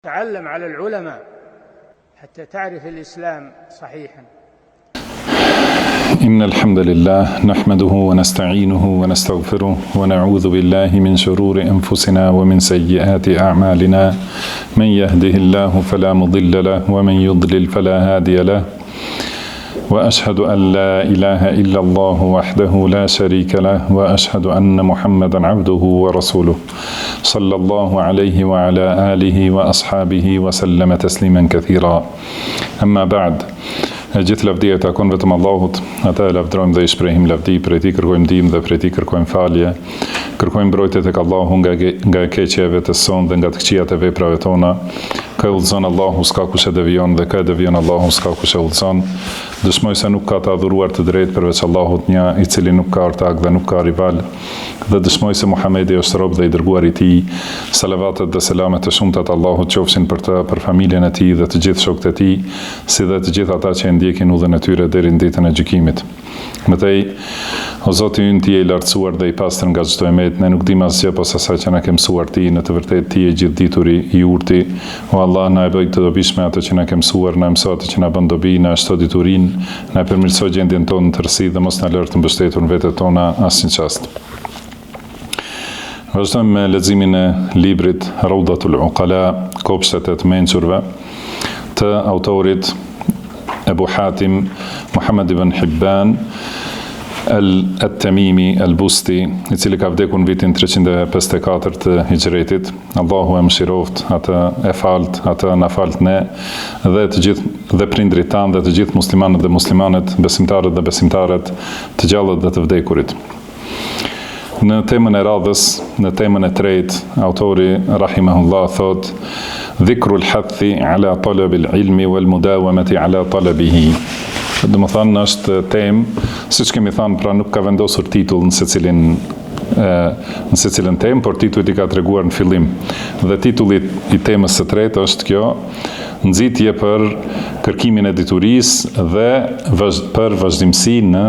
تعلم على العلماء حتى تعرف الإسلام صحيحا. إن الحمد لله نحمده ونستعينه ونستغفره ونعوذ بالله من شرور أنفسنا ومن سيئات أعمالنا. من يهده الله فلا مضل له ومن يضلل فلا هادي له. وأشهد أن لا إله إلا الله وحده لا شريك له وأشهد أن محمدا عبده ورسوله صلى الله عليه وعلى آله وأصحابه وسلم تسليما كثيرا. أما بعد. Gjithë lavdia e takon vetëm Allahut, ata e lavdrojmë dhe i shprehim lavdi, prej tij kërkojmë ndihmë dhe prej tij kërkojmë falje. Kërkojmë mbrojtje tek Allahu nga e keqja e vetes sonë dhe nga të këqijat e veprave tona. Ka udhëzon Allahu, s'ka kush e devijon, dhe ka e devijon Allahu, s'ka kush e udhëzon. Dëshmoj se nuk ka të adhuruar të drejtë përveç Allahut një, i cili nuk ka ortak dhe nuk ka rival. Dhe dëshmoj se Muhamedi është rob dhe i dërguar i tij. Salavatet dhe selamet e shumta të Allahut qofshin për të, për familjen e tij dhe të gjithë shokët e tij, si dhe të gjithë ata që ndjekin udhën e tyre deri në ditën e gjykimit. Mëtej, o Zoti ynë, ti je i lartësuar dhe i pastër nga çdo emet, ne nuk dimë asgjë posa asaj që na ke mësuar ti, në të vërtetë ti je gjithdituri, i urti. O Allah, na e bëj të dobishme atë që na ke mësuar, na mëso atë që na bën dobi, na shto diturinë, na përmirëso gjendjen tonë në tërësi dhe mos na lër të mbështetur në vetët tona asnjë çast. Vazhdojmë me leximin e librit Rawdatul Uqala, kopshtet e të mençurve, të autorit Ebu Hatim Muhammad ibn Hibban al-Tamimi al-Busti, i cili ka vdekur në vitin 354 të Hijretit. Allahu e mëshiroft, atë e falt, atë na falt ne dhe të gjithë dhe prindrit tanë dhe të gjithë muslimanët dhe muslimanet, besimtarët dhe besimtaret, të gjallët dhe të vdekurit. Në temën e radhës, në temën e tretë, autori rahimahullah thot: Dhikrul hathi ala talabil ilmi wal mudawamati ala talabihi. Do të thonë është temë, siç kemi thënë, pra nuk ka vendosur titull në secilën temë, por titulli i ka treguar në fillim. Dhe titulli i temës së tretë është kjo: nxitje për kërkimin e diturisë dhe për vazhdimsi në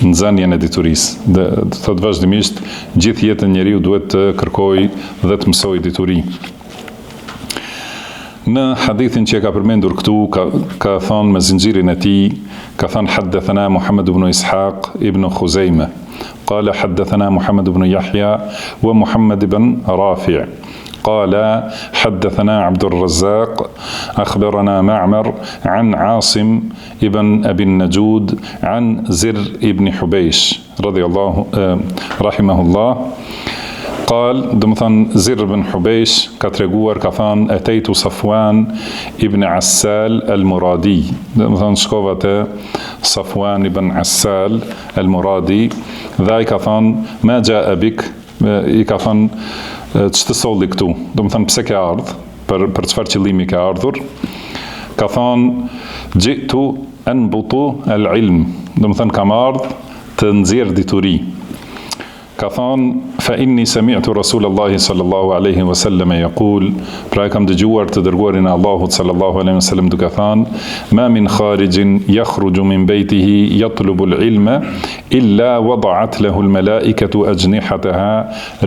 nxënien e diturisë. Dhe thot vazhdimisht gjithë jetën njeriu duhet të kërkojë dhe të mësojë dituri. Në hadithin që e ka përmendur këtu, ka thonë me zinxhirin e tij, ka thonë haddathana Muhammad ibn Ishaq ibn Khuzaimah, qala haddathana Muhammad ibn Yahya wa Muhammad ibn Rafi'. قال حدثنا عبد الرزاق أخبرنا معمر عن عاصم ابن أبي النجود عن زر ابن حبيش رضي الله رحمه الله قال دمثان زر بن حبيش كترجور كفان أتيت صفوان ابن عسال المرادي دمثان شكوفة صفوان ابن عسال المرادي ذا كفان ما جاء بك كفان që të solli këtu, do më thënë pse ke ardhë, për çfarë qëllimi ke ardhur. Ka thonë, gjitu anbutu al-ilm, do më thënë kam ardhë të nxjerr dituri. Ka thonë, fa inni sami'tu Rasulallahi sallallahu alaihi wasallam yaqul, pra e kam dëgjuar të dërguarin e Allahut sallallahu alaihi wasallam duke thënë: ma min kharijin yakhruju min baytihi yatlubu al-ilma illa wada'at lahu al-malaikatu ajnihataha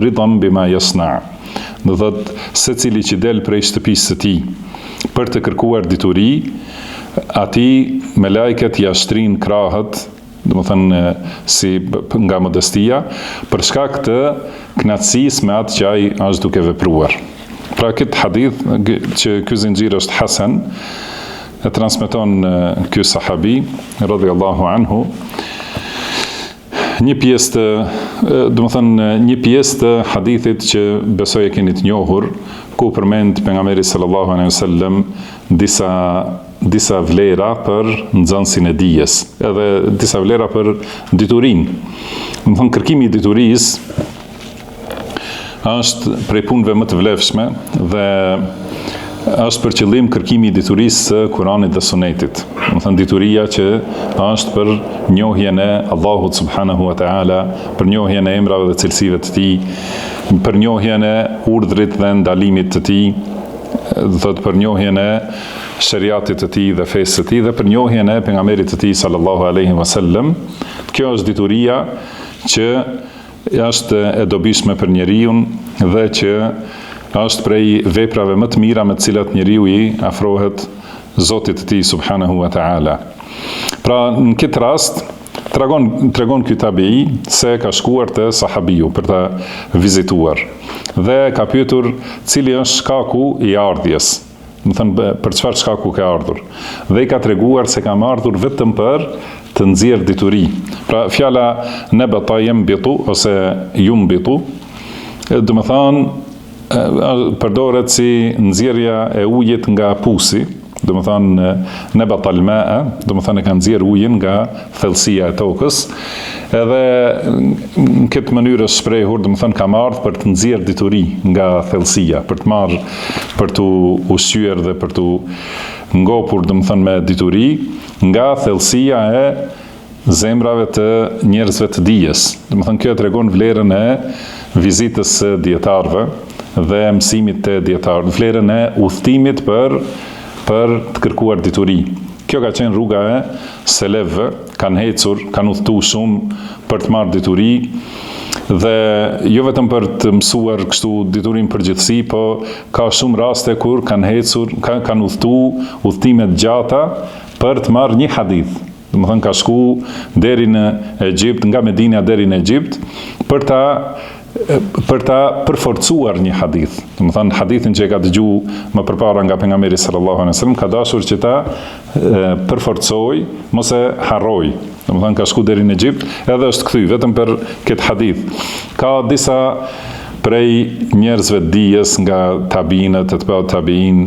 ridan bima yasna'. Do thot, secili që del prej shtëpisë së tij për të kërkuar dituri, atij me lajket ja shtrin krahët, do të thënë si nga modestia, për shkak të kënaqësisë me atë që ai është duke vepruar. Pra këtë hadith që ky zinxhir është hasan, e transmeton ky sahabi radhiyallahu anhu, një pjesë të hadithit që besoj e keni të njohur, ku përmend pejgamberi sallallahu alaihi wasallam disa vlera për nxënësin e dijes, edhe disa vlera për diturinë. Do të thonë, kërkimi i diturisë është prej punëve më të vlefshme dhe është për qëllim kërkimi i diturisë së Kuranit dhe Sunetit. Do të thonë, dituria që është për njohjen e Allahut subhanahu wa taala, për njohjen e emrave dhe cilësive të tij, për njohjen e urdhrit dhe ndalimit të tij, do thotë për njohjen e shariatit të tij dhe fesë të tij dhe për njohjen e pejgamberit të tij sallallahu alaihi wasallam. Kjo është dituria që është e dobishme për njeriu dhe që është prej veprave më të mira me të cilat njeriu i afrohet Zotit të tij subhanahu wa ta'ala. Pra në këtë rast tregon ky tabii se ka shkuar te sahabiu për ta vizituar dhe ka pyetur cili është shkaku i ardhjes. Më thënë për çfarë shkaku ka ardhur. Dhe i ka treguar se kam ardhur vetëm për të nxjerr dituri. Pra fjala nabata yambitu ose yumbitu, do të thonë përdoret si nxjerrja e ujit nga pusi, do të thonë nabata al-ma'a, do të thonë e ka nxjerr ujin nga thellësia e tokës. Edhe në këtë mënyrë është shprehur, do të thonë kam ardhur për të nxjerr dituri nga thellësia, për të marrë, për të ushqyer dhe për të ngopur, do të thonë me dituri nga thellësia e zemrave të njerëzve të dijes. Do të thonë kjo tregon vlerën e vizitës së dietarëve dhe mësimit të dietarëve, vlerën e udhëtimit për të kërkuar dituri. Kjo ka qenë rruga e selefëve, kanë ecur, kanë udhëtuar shumë për të marrë dituri dhe jo vetëm për të mësuar kështu diturin përgjithësi, po ka shumë raste kur kanë ecur, kanë udhëtuar udhëtime të gjata për të marrë një hadith. Do të thonë ka shku deri në Egjipt, nga Medina deri në Egjipt për ta përforcuar një hadith. Do të thonë hadithin që e ka dëgjuar më përpara nga pejgamberi sallallahu alaihi wasallam, ka dashur që ta përforcoj, mos e harroj. Do të thonë ka shku deri në Egjipt, edhe është kthy vetëm për këtë hadith. Ka disa prej njerëzve të dijes nga tabiinët, etba'ut tabiin,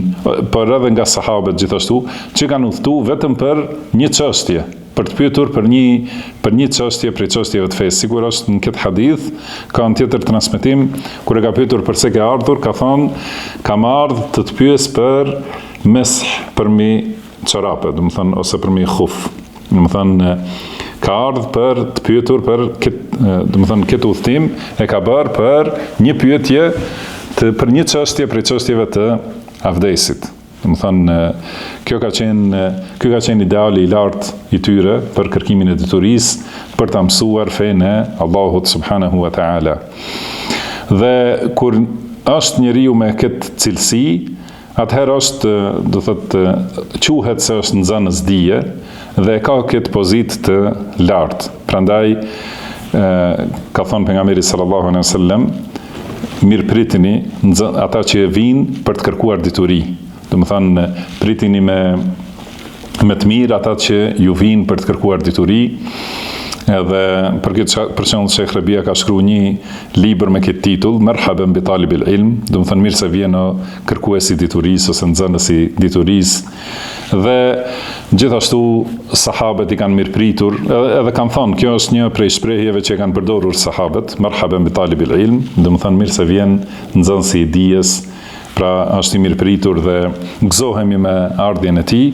por edhe nga sahabët gjithashtu, që kanë udhëtuar vetëm për një çështje, për të pyetur për një çështje prej çështjeve të fesë. Sigur është në këtë hadith, ka në tjetër transmetim, kur e ka pyetur pse ke ardhur, ka thonë, kam ardhur të të pyes për mesh për mi çorape, do të thonë ose për mi khuf. Do të thonë ka ardhur për të pyetur për këtë udhtim e ka bërë për një pyetje për një çështje prej çështjeve të avdesit. Do të thonë ky ka qenë ideali i lartë i tyre për kërkimin e diturisë, për ta mësuar fenë e Allahut subhanahu wa ta'ala. Dhe kur është njeriu me këtë cilësi, atëherë është, do thotë, quhet se është nxënës dije dhe ka këtë pozitë të lartë. Prandaj ka thënë pejgamberi sallallahu alaihi wasallam, mirëpritini ata që vinë për të kërkuar dituri. Do të thonë pritini me të mirë ata që ju vinë për të kërkuar dituri. Edhe për shembull Sheikh Rabia ka shkruar një libër me këtë titull, Merhaban bi talibil ilm, do të thonë mirë se vjen kërkuesi i diturisë ose nxënësi i diturisë. Dhe gjithashtu sahabët i kanë mirëpritur, edhe kanë thënë, kjo është një prej shprehjeve që kanë përdorur sahabët, Merhaban bi talibil ilm, do të thonë mirë se vjen nxënësi i dijes, pra është i mirëpritur dhe gëzohemi me ardhjen e tij.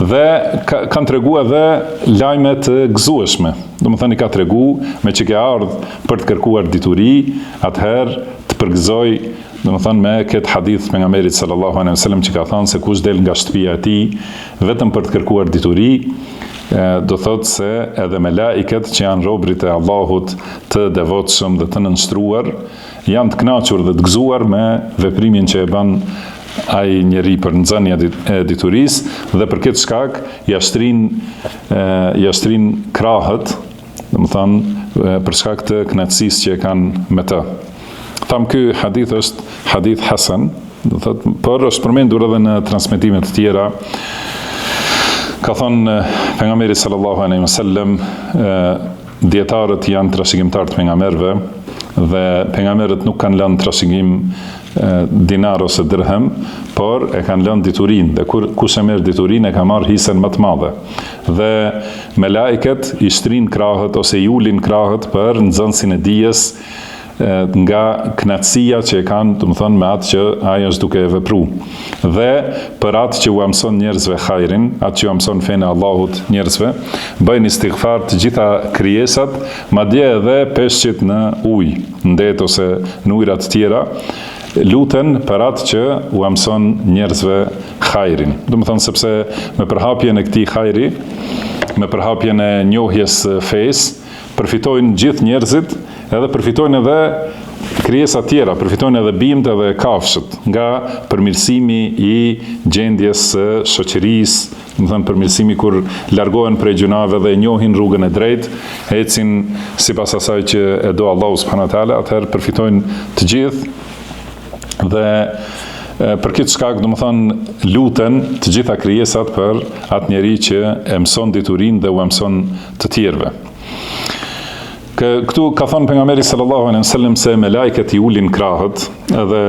Dhe kanë treguar edhe lajme të gëzueshme. Do të thënë ka treguar me që ke ardhur për të kërkuar dituri, atëherë të përgëzoj, do të thënë me këtë hadith pejgamberit sallallahu alaihi wasallam që ka thënë se kush del nga shtëpia e tij vetëm për të kërkuar dituri, do thotë se edhe me laiket që janë robërit e Allahut të devotshëm dhe të nënshtruar, janë të kënaqur dhe të gëzuar me veprimin që e bën ai njeri për nxënje e diturisë dhe për këtë shkak ja shtrin krahët, do të thonë për shkak të kënaqësisë që e kanë me të. Tham ky hadith është hadith hasan, do thotë, por është përmendur edhe në transmetime të tjera. Ka thonë pejgamberi sallallahu alaihi wasallam, dietarët janë trashëgimtar të pejgamberëve dhe pejgamberët nuk kanë lënë trashëgim dinar ose dirhem, por e kanë lënë diturinë dhe kush e merr diturinë e ka marrë hisën më të madhe. Dhe me laiket i shtrin krahët ose i ulin krahët për nxënësin e dijes nga kënaqësia që e kanë, do të thonë me atë që ai është duke vepruar. Dhe për atë që u mëson njerëzve hajrin, atë që u mëson fenë e Allahut njerëzve, bëjnë istighfar të gjitha krijesat, madje edhe peshqit në ujë, në det ose në ujëra të tjera, luten për atë që u mëson njerëzve hajrin. Do të thonë sepse me përhapjen e këtij hajri, me përhapjen e njohjes fesë, përfitojnë gjithë njerëzit, edhe përfitojnë edhe krijesa tjera përfitojnë edhe bimët edhe kafshët nga përmirësimi i gjendjes së shoqërisë, do të thënë përmirësimi kur largohen prej gjunave dhe njohin rrugën e drejtë, ecin sipas asaj që e do Allahu subhanahu wa taala, atëherë përfitojnë të gjithë dhe për këtë shkak, do të thënë, luten të gjitha krijesat për atë njeri që e mëson diturinë dhe u mëson të tjerëve. Këtu ka thënë pejgamberi sallallahu alaihi wasallam se me lajket i ulin krahët, edhe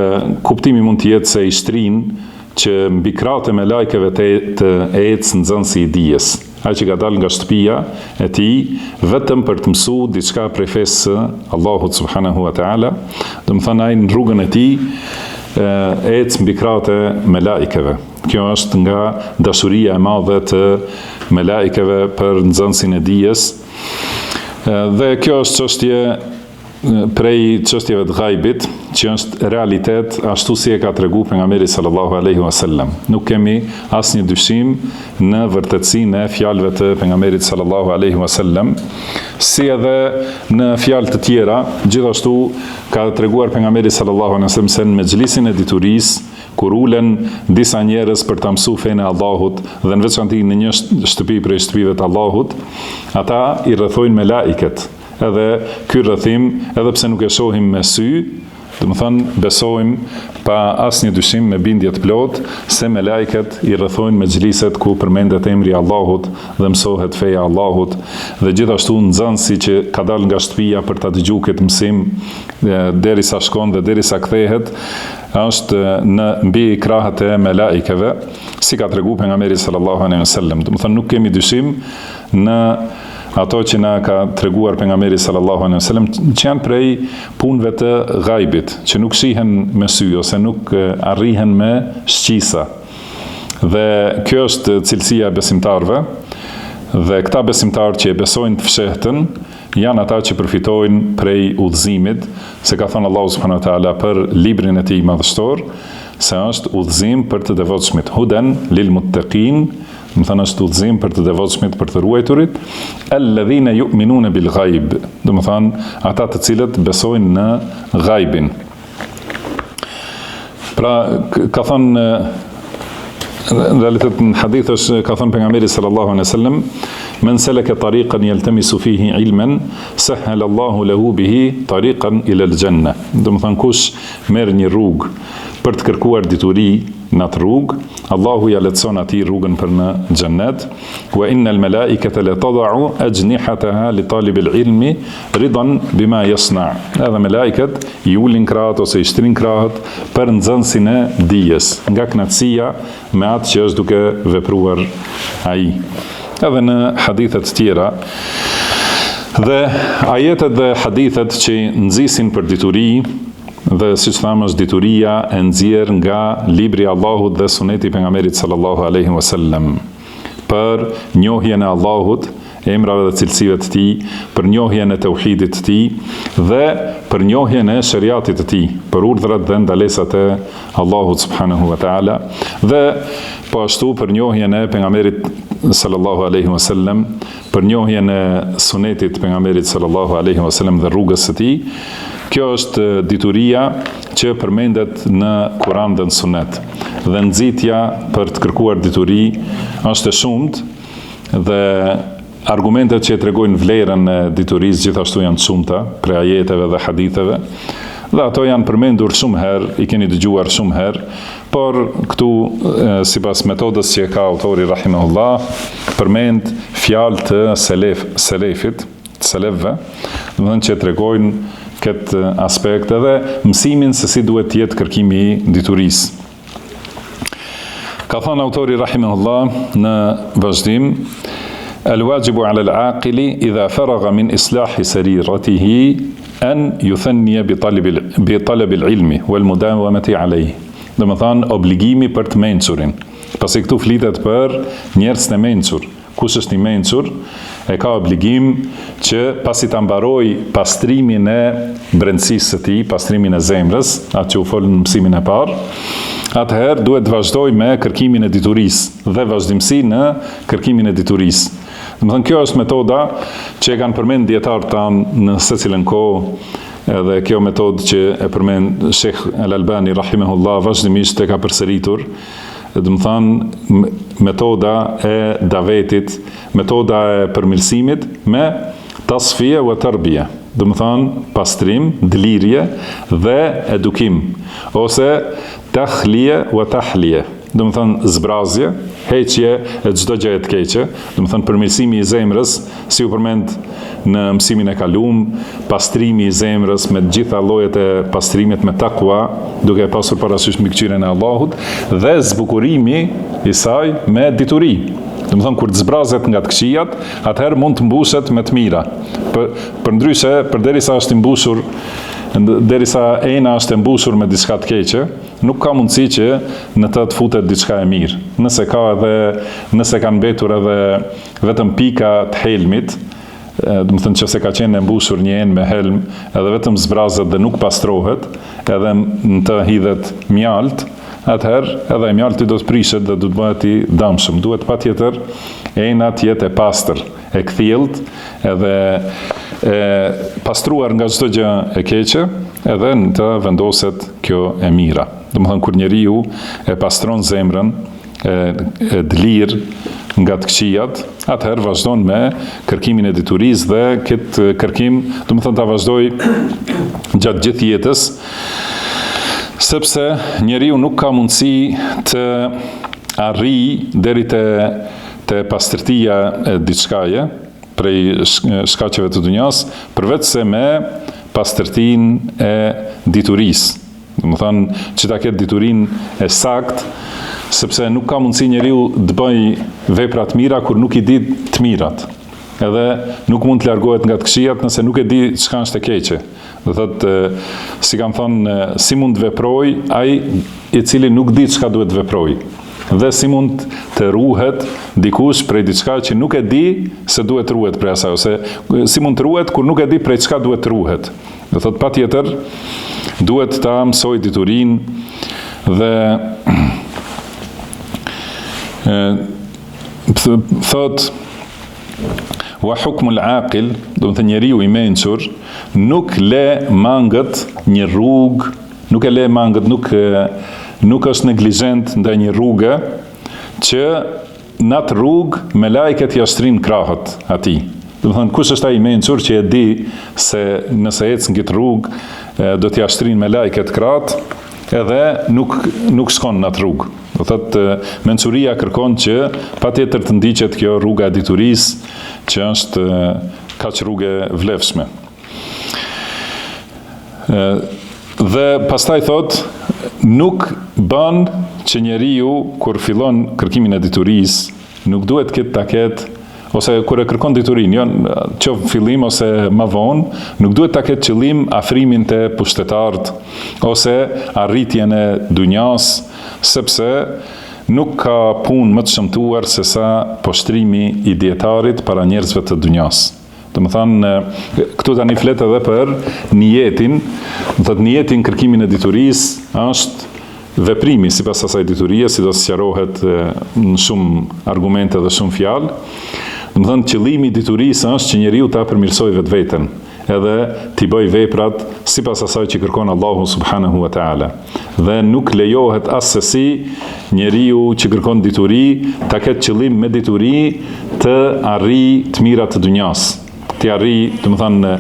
kuptimi mund të jetë se i shtrin që mbi krahët e me lajkeve të ecë nxënësi i dijes. Ai që ka dalë nga shtëpia e tij vetëm për të mësuar diçka prej fesë së Allahut subhanahu wa taala, do të thënë ai në rrugën e tij ecë mbi krahët e me lajkeve. Kjo është nga dashuria e madhe të me lajkeve për nxënësin e dijes. Dhe kjo është çështje prej çështjeve të ghaibit, që është realitet ashtu si e ka treguar pejgamberi sallallahu alaihi wasallam. Nuk kemi asnjë dyshim në vërtetësinë e fjalëve të pejgamberit sallallahu alaihi wasallam, si edhe në fjalë të tjera, gjithashtu ka treguar pejgamberi sallallahu alaihi wasallam se në mexhlisin e diturisë, kur ulen disa njerëz për ta mësuar fenë e Allahut dhe në veçantë në një shtëpi prej shtëpive të Allahut, ata i rrethojnë me laiket. Edhe ky rrethim, edhe pse nuk e shohim me sy, do të thënë besojmë pa asnjë dyshim me bindje të plotë se me lajket i rrethojnë me xhliset ku përmendet emri i Allahut dhe mësohet feja e Allahut, dhe gjithashtu nxënësi që ka dalë nga shtëpia për ta dëgjuar këtë mësim derisa shkon dhe derisa kthehet, është në mbi krahët e melaikeve, si ka treguar pejgamberi sallallahu alaihi wasallam. Do të thënë nuk kemi dyshim në ato që na ka treguar pejgamberi sallallahu alaihi wasallam, që janë prej punëve të ghaibit, që nuk shihen me sy ose nuk arrihen me shqisa. Dhe kjo është cilësia e besimtarëve, dhe këta besimtarë që e besojnë të fshehtën janë ata që përfitojnë prej udhëzimit, se ka thënë Allahu subhanahu wa taala për librin e tij madhështor, se është udhëzim për të devotshmit, huden lil muttaqin, më thënë është udhëzim për të devotshmit, për të ruajturit, alladhina yu'minuna bil ghaib, do të thënë ata të cilët besojnë në ghaibin. Pra ka thënë në realitet në hadith është ka thënë pejgamberi sallallahu alaihi wasallam, men selaka tariqan yaltamisu fihi ilman sahhala Allahu lahu bihi tariqan ila al-janna. Do të thënë kush merr një rrugë për të kërkuar dituri në atë rrugë, Allahu ja lehtëson atij rrugën për në xhennet. Wa innal malaikata la tad'u ajnihataha li talibil ilmi ridan bima yasna. Edhe melaiket i ulin krahët ose i shtrin krahët për nxënësin e dijes, nga kënaqësia me atë që është duke vepruar ai. Edhe në hadithet të tjera dhe ajetet dhe hadithet që nxisin për dituri, dhe siç thamë është dituria e nxjerr nga libri i Allahut dhe suneti i pejgamberit sallallahu alaihi wasallam, për njohjen e Allahut, emrave dhe cilësive të tij, për njohjen e tauhidit të tij dhe për njohjen e shariatit të tij, për urdhrat dhe ndalesat e Allahut subhanahu wa taala, dhe po ashtu për njohjen e pejgamberit sallallahu alaihi wasallam, për njohjen e sunetit të pejgamberit sallallahu alaihi wasallam dhe rrugës së tij. Kjo është dituria që përmendet në Kur'an dhe në Sunet. Dhe nxitja për të kërkuar dituri është e shumtë dhe argumentet që tregojnë vlerën e diturisë gjithashtu janë të shumta, prej ajeteve dhe haditheve. Dhe ato janë përmendur shumë herë, i keni dëgjuar shumë herë, por këtu sipas metodës që ka autori rahimahullah, përmend fjalë të selefit, selefëve, do të thënë që tregojnë këtë aspekt edhe mësimin se si duhet të jetë kërkimi i diturisë. Ka thënë autori rahimahullah në vazhdim, al-wajibu 'ala al-'aqili idha faragha min islahi sariratihi an yuthanniya bi talab al-'ilmi wal mudawamati 'alayhi. Do të thënë obligimi për të mençurin. Pasi këtu flitet për njerëzën e mençur. Kush është i mençur, e ka obligim që pasi ta mbaroj pastrimin e brendësisë së tij, pastrimin e zemrës, atë që u fol në mësimin e parë, atëherë duhet të vazhdoj me kërkimin e diturisë dhe vazhdimsi në kërkimin e diturisë. Do të thënë kjo është metoda që e kanë përmend dietarët tanë në secilën kohë, Edhe kjo metodë që e përmend Sheikh Al-Albani rahimahullah vazhdimisht e ka përsëritur, do të thonë metoda e davetit, metoda e përmirësimit me tasfia wa tarbia, do të thonë pastrim, dlirje dhe edukim, ose takhliya wa tahliya, do të thonë zbrazje, heqje e çdo gjëje të keqe, do të thonë përmirësimi i zemrës, si u përmend në mësimin e kalum, pastrimi i zemrës me gjitha llojet e pastrimit me takwa, duke pasur parasysh mbikëqyrjen e Allahut, dhe zbukurimi i saj me dituri. Do të thonë kur të zbrazet nga të këqijat, atëherë mund të mbushet me të mira. Përndryshe, përderisa është i mbushur, derisa ena është e mbushur me diçka të keqe, nuk ka mundësi që në të futet diçka e mirë. Nëse ka mbetur edhe vetëm pika të helmit, do të thënë që se ka qenë e mbushur një enë me helm, edhe vetëm zbrazet dhe nuk pastrohet, edhe në të hidhet mjalt, atëherë edhe e mjalti do të prishet dhe do të bëhet i damshëm. Duhet patjetër ena të jetë e pastër, e kthjellët, edhe e pastruar nga çdo gjë e keqe, edhe në të vendoset kjo e mira. Do të thënë kur njeriu e pastron zemrën, e dlir nga të këqijat, atëherë vazhdon me kërkimin e diturisë dhe këtë kërkim, do të thënë ta vazhdoj gjatë gjithë jetës, sepse njeriu nuk ka mundësi të arrijë deri te pastërtia e diçkaje prej shkaqeve të dunjas, përveç se me pastërtinë e diturisë. Do të thënë që ta ketë diturinë e saktë, sepse nuk ka mundësi njeriu të bëjë vepra të mira kur nuk i di të mirat. Edhe nuk mund të largohet nga të këqijat nëse nuk e di çka është e keqe. Do thotë, si kam thënë, si mund të veproj ai i cili nuk di çka duhet të veproj. Dhe si mund të ruhet dikush prej diçka që nuk e di se duhet të ruhet prej asaj, ose si mund të ruhet kur nuk e di prej çka duhet të ruhet. Do thotë patjetër duhet ta mësoj diturinë dhe thot wa hukmul aqil, do të thënë njeriu i mençur nuk le mangët një rrugë, nuk e le mangët, nuk është neglizhent ndaj një rruge që në atë rrugë me lajket ja shtrin krahët atij. Do të thënë kush është ai i mençur që e di se nëse ecë në këtë rrugë do t'ja shtrin me lajket krahët, edhe nuk shkon në atë rrugë. Do thotë mençuria kërkon që patjetër të ndiqet kjo rruga e diturisë, që është kaq rrugë vlefshme. Dhe pastaj thot, nuk bën që njeriu kur fillon kërkimin e diturisë, nuk duhet ta ketë, ose kur e kërkon diturinë, jo qoftë fillim ose më vonë, nuk duhet ta ketë qëllim afrimin te pushtetarët ose arritjen e dunjas, sepse nuk ka punë më të shëmtuar se sa poshtrimi i dietarit para njerëzve të dunjas. Do të thënë, këtu tani flet edhe për niyetin, do thotë niyetin kërkimin e diturisë është veprimi sipas asaj diturie, sidos sqarohet në shumë argumente dhe shumë fjalë. Do të thënë, qëllimi i diturisë është që njeriu ta përmirësojë vetveten, edhe t'i bëj veprat sipas asaj që kërkon Allahu subhanahu wa taala. Dhe nuk lejohet asesi njeriu që kërkon dituri ta ketë qëllim me dituri të arrijë të mirat të dunjas. Të arrijë, do të thënë,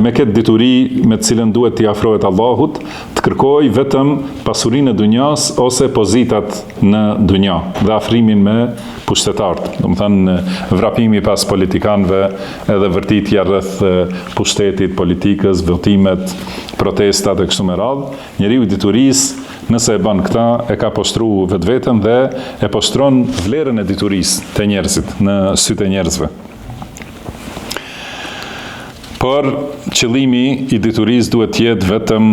me këtë dituri me të cilën duhet t'i afrohet Allahut, të kërkoj vetëm pasurinë e dunjas ose pozitat në dunja dhe afrimin me pushtetarët. Do të thënë, vrapimi pas politikanëve, edhe vërtitja rreth pushtetit, politikës, votimet, protestat e kështu me radhë. Njeriu i diturisë, nëse e bën këta, e ka poshtruar vetveten dhe e poshtron vlerën e diturisë te njerëzit, në sytë e njerëzve. Por qëllimi i diturisë duhet të jetë vetëm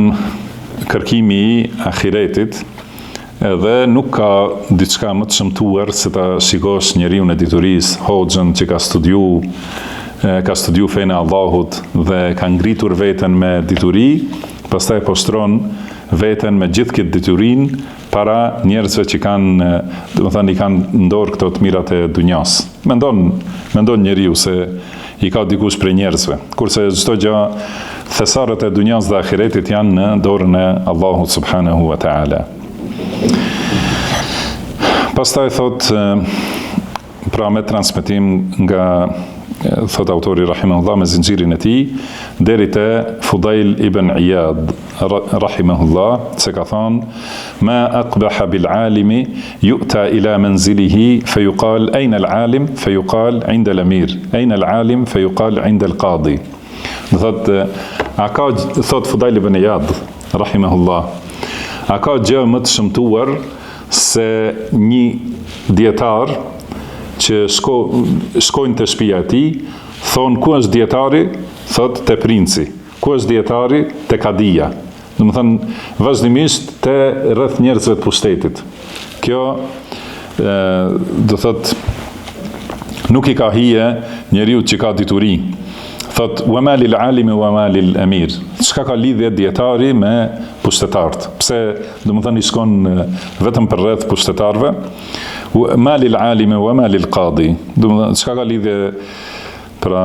kërkimi i ahiretit, edhe nuk ka diçka më të shëmtuar se ta shikosh njeriu në diturisë, hoxhën që ka studiu fenë e Allahut dhe ka ngritur veten me dituri, pastaj poshtron veten me gjithë këtë diturinë para njerëzve që kanë, do të thënë, i kanë në dorë këto të mirat e dunjas. Mendon njeriu se i ka dikush prej njerëzve. Kurse çdo gjë thesaret e dunjas dhe ahiretit janë në dorën e Allahut subhanahu wa ta'ala. Pastaj thot, pra me transmetim nga, thot autori rahimahullah me zinxhirin e tij, deri te Fudail ibn Iyad rahimahullah, se ka thonë: ma aqbaha bil alimi yu'ta ila manzilihi fayuqal ayna al alim fayuqal 'inda al amir, ayna al alim fayuqal 'inda al qadi. Thot, thot Fudail ibn Iyad rahimahullah, a ka gjë më të shëmtuar se një dietar që shkojnë të shtëpia e tij, thonë ku është dietari, thot te princi, ku është dietari, te kadia. Do të thënë vazhdimisht te rreth njerëzve të pushtetit. Kjo do thot nuk i ka hije njeriu që ka dituri. Thot wa ma lil alimi wa ma lil amir. Çka ka lidhje dietari me pushtetarët? Pse do të thënë i shkon vetëm për rreth pushtetarëve? Ma lil alimi wa ma lil qadi. Do të thënë çka ka lidhje pra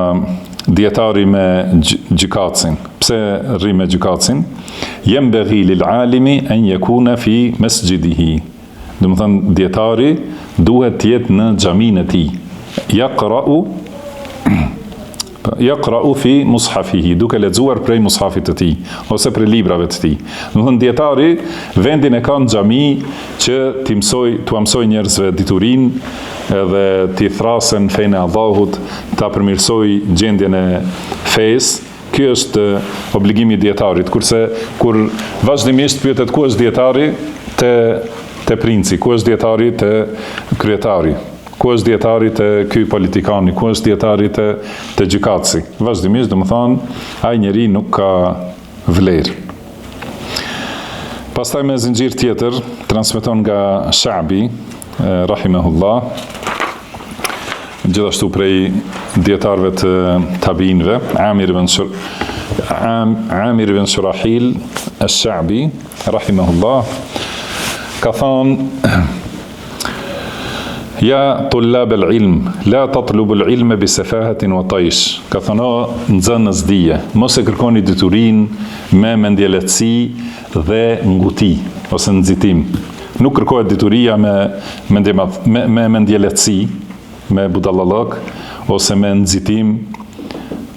dietari me gjykatësin? Pse rri me gjykatësin? Yanbaghi lil alimi an yakuna fi masjidihi. Do të thënë dietari duhet të jetë në xhaminë e tij. Yaqra'u fi mushafihi, duke lexuar prej mushafit të tij ose prej librave të tij. Do të thënë dietari vendin e ka në xhami që t'u mësoj njerëzve diturinë, edhe t'i thrasen fejnë e Allahut, ta përmirësoj gjendjen e fesë. Ky është obligimi i dietarit. Kurse kur vazhdimisht pyetet ku është dietari, te princi, ku është dietari, te kryetari, ku është dietari te ky politikani, ku është dietari te gjykatësi. Vazhdimisht, do të thonë, ai njeri nuk ka vlerë. Pastaj me zinxhir tjetër transmeton nga Sha'bi rahimahullah, gjithashtu prej dietarëve të tabiinëve, Amir ibn Shurahil al-Sha'bi rahimahullah, ka thonë: ja tullab al-ilm, la tatlubu al-ilma bi safahatin wa taysh. Ka thonë, nxënës dije, mos e kërkoni diturinë me mendjelehtësi dhe nguti ose nxitim. Nuk kërkohet dituria me mendjelehtësi, me budallallok ose me nxitim.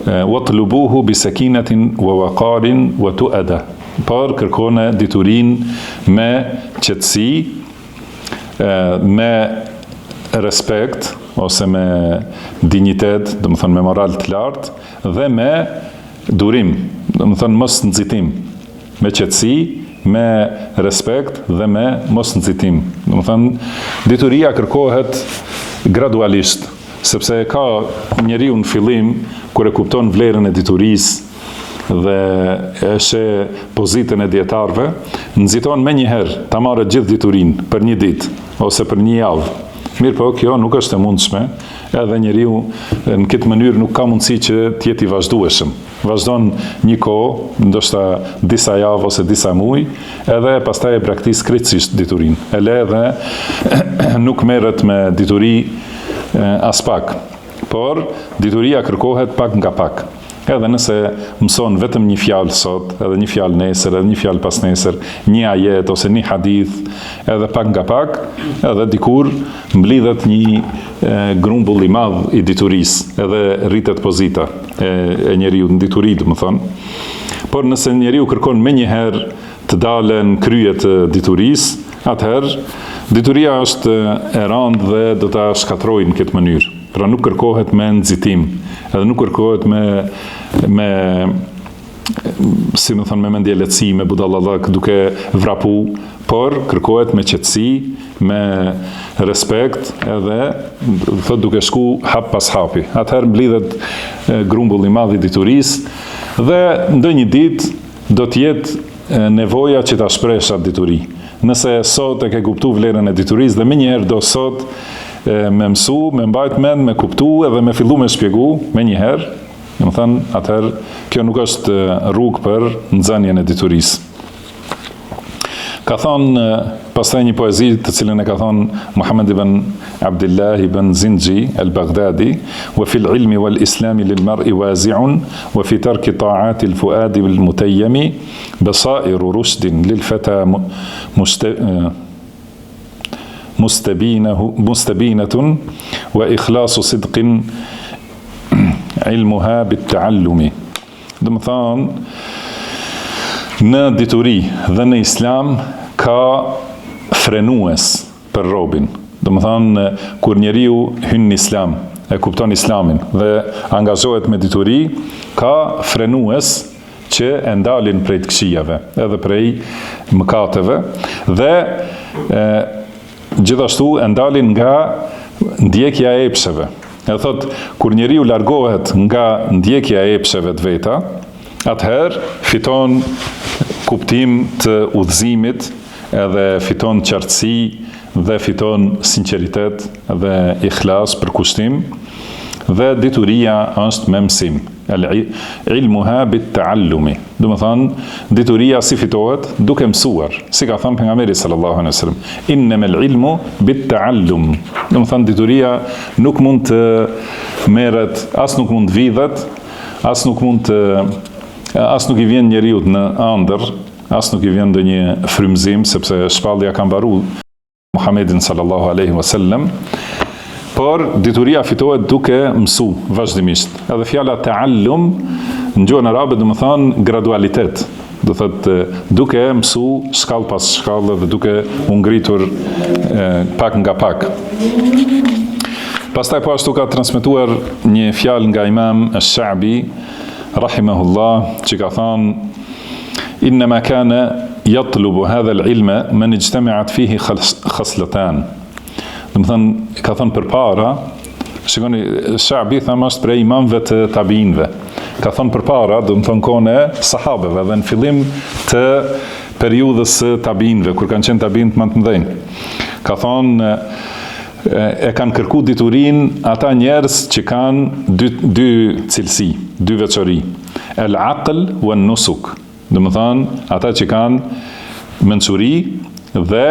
Watlubuhu bi sakinatin wa waqarin wa tu'ada. Por kërkoni diturinë me qetësi, me respekt ose me dignitet, do të thënë me moral të lartë, dhe me durim, do të thënë mos nxitim, me qetësi, me respekt dhe me mos nxitim. Do të thënë dituria kërkohet gradualisht, sepse ka njeriu në fillim kur e kupton vlerën e diturisë dhe e sheh pozitën e dietarëve, nxiton më një herë ta marrë gjithë diturinë për një ditë ose për një javë. Mirë po, kjo nuk është e mundshme, edhe njeriu në këtë mënyrë nuk ka mundësi që të jetë i vazhdueshëm. Vazhdon një kohë, ndoshta disa javë ose disa muaj, edhe pastaj e praktikon krejtësisht diturinë. E le dhe nuk merret me dituri as pak, por dituria kërkohet pak nga pak. Edhe nëse mëson vetëm një fjalë sot, edhe një fjalë nesër, edhe një fjalë pas nesër, një ajet ose një hadith, edhe pak nga pak, edhe dikur mblidhet një grumbull i madh i diturisë, edhe rritet pozita e njeriu në dituri, do të thonë. Por nëse njeriu kërkon më një herë të dalën krye të diturisë, atëherë dituria është e rëndë dhe do ta shkatrojë në këtë mënyrë. Pra nuk kërkohet me nxitim, edhe nuk kërkohet me si më thonë, me mendjelehtësi, me budallallak, duke vrapu, por kërkohet me qetësi, me respekt, edhe thot duke shku hap pas hapi. Atëherë mblidhet grumbull i madh i diturisë dhe ndonjë ditë do të jetë nevoja që ta shpresh atë dituri. Nëse sot e ke kuptu vlerën e diturisë dhe më njëherë do sot me mësu, me mbajt mend, me kuptu edhe me fillu me shpjegu me njëherë, më thënë, atëherë kjo nuk është rrugë për nxënien e diturisë. Ka thonë pastaj një poezi të cilën e ka thonë Muhammed ibn Abdullah ibn Zinji al-Baghdadi, wa fil ilmi wal islami lil mar'i wazi'un wa fi tarki ta'ati al-fuadi wal mutayyami basairu rushdin lil fata mustabinatun wa ikhlasu sidqin ilmuha bit ta'allumi. Do të thonë, në dituri dhe në islam ka frenues për robin. Do të thonë, kur njeriu hyn në islam, e kupton islamin dhe angazhohet me dituri, ka frenues që e ndalin prej të këqijave, edhe prej mëkateve, dhe gjithashtu e ndalin nga ndjekja e epsheve. E thot, kur njeriu largohet nga ndjekja e epsheve të veta, atëherë fiton kuptim të udhëzimit, edhe fiton qartësi dhe fiton sinqeritet dhe ikhlas për kushtim, dhe dituria është me mësim. Ilmuha bit ta'allumi. Do të thonë, dituria si fitohet duke mësuar, si ka thënë pejgamberi sallallahu alaihi wasallam, innamal ilmu bit ta'allum. Do të thonë, dituria nuk mund të merret, as nuk mund të vidhet, as nuk i vjen njeriu në ëndër, as nuk i vjen ndonjë frymëzim, sepse shpallja ka mbaruar Muhammedin sallallahu alaihi wasallam. Por dituria fitohet duke mësu vazhdimisht. Edhe fjala ta'allum në gjuhën arabe do të thonë gradualitet. Do thotë duke mësu shkallë pas shkallë dhe duke u ngritur pak nga pak. Pastaj po ashtu ka transmetuar një fjalë nga Imam Ash-Sha'bi rahimahullah, që ka thënë: "Innama kana yatlubu hadha al-ilma man ijtama'at fihi khaslatan." Do të thënë, ka thënë përpara, shikoni, Sha'bi thamë është prej imamëve të tabiinëve. Ka thënë përpara, do të thënë kohën e sahabeve dhe në fillim të periudhës së tabiinëve, kur kanë qenë tabiinët më të mëdhenj. Ka thënë, e kanë kërku diturinë ata njerëz që kanë dy cilësi, dy veçori, el-aql wa nusuk. Do të thënë, ata që kanë mençuri dhe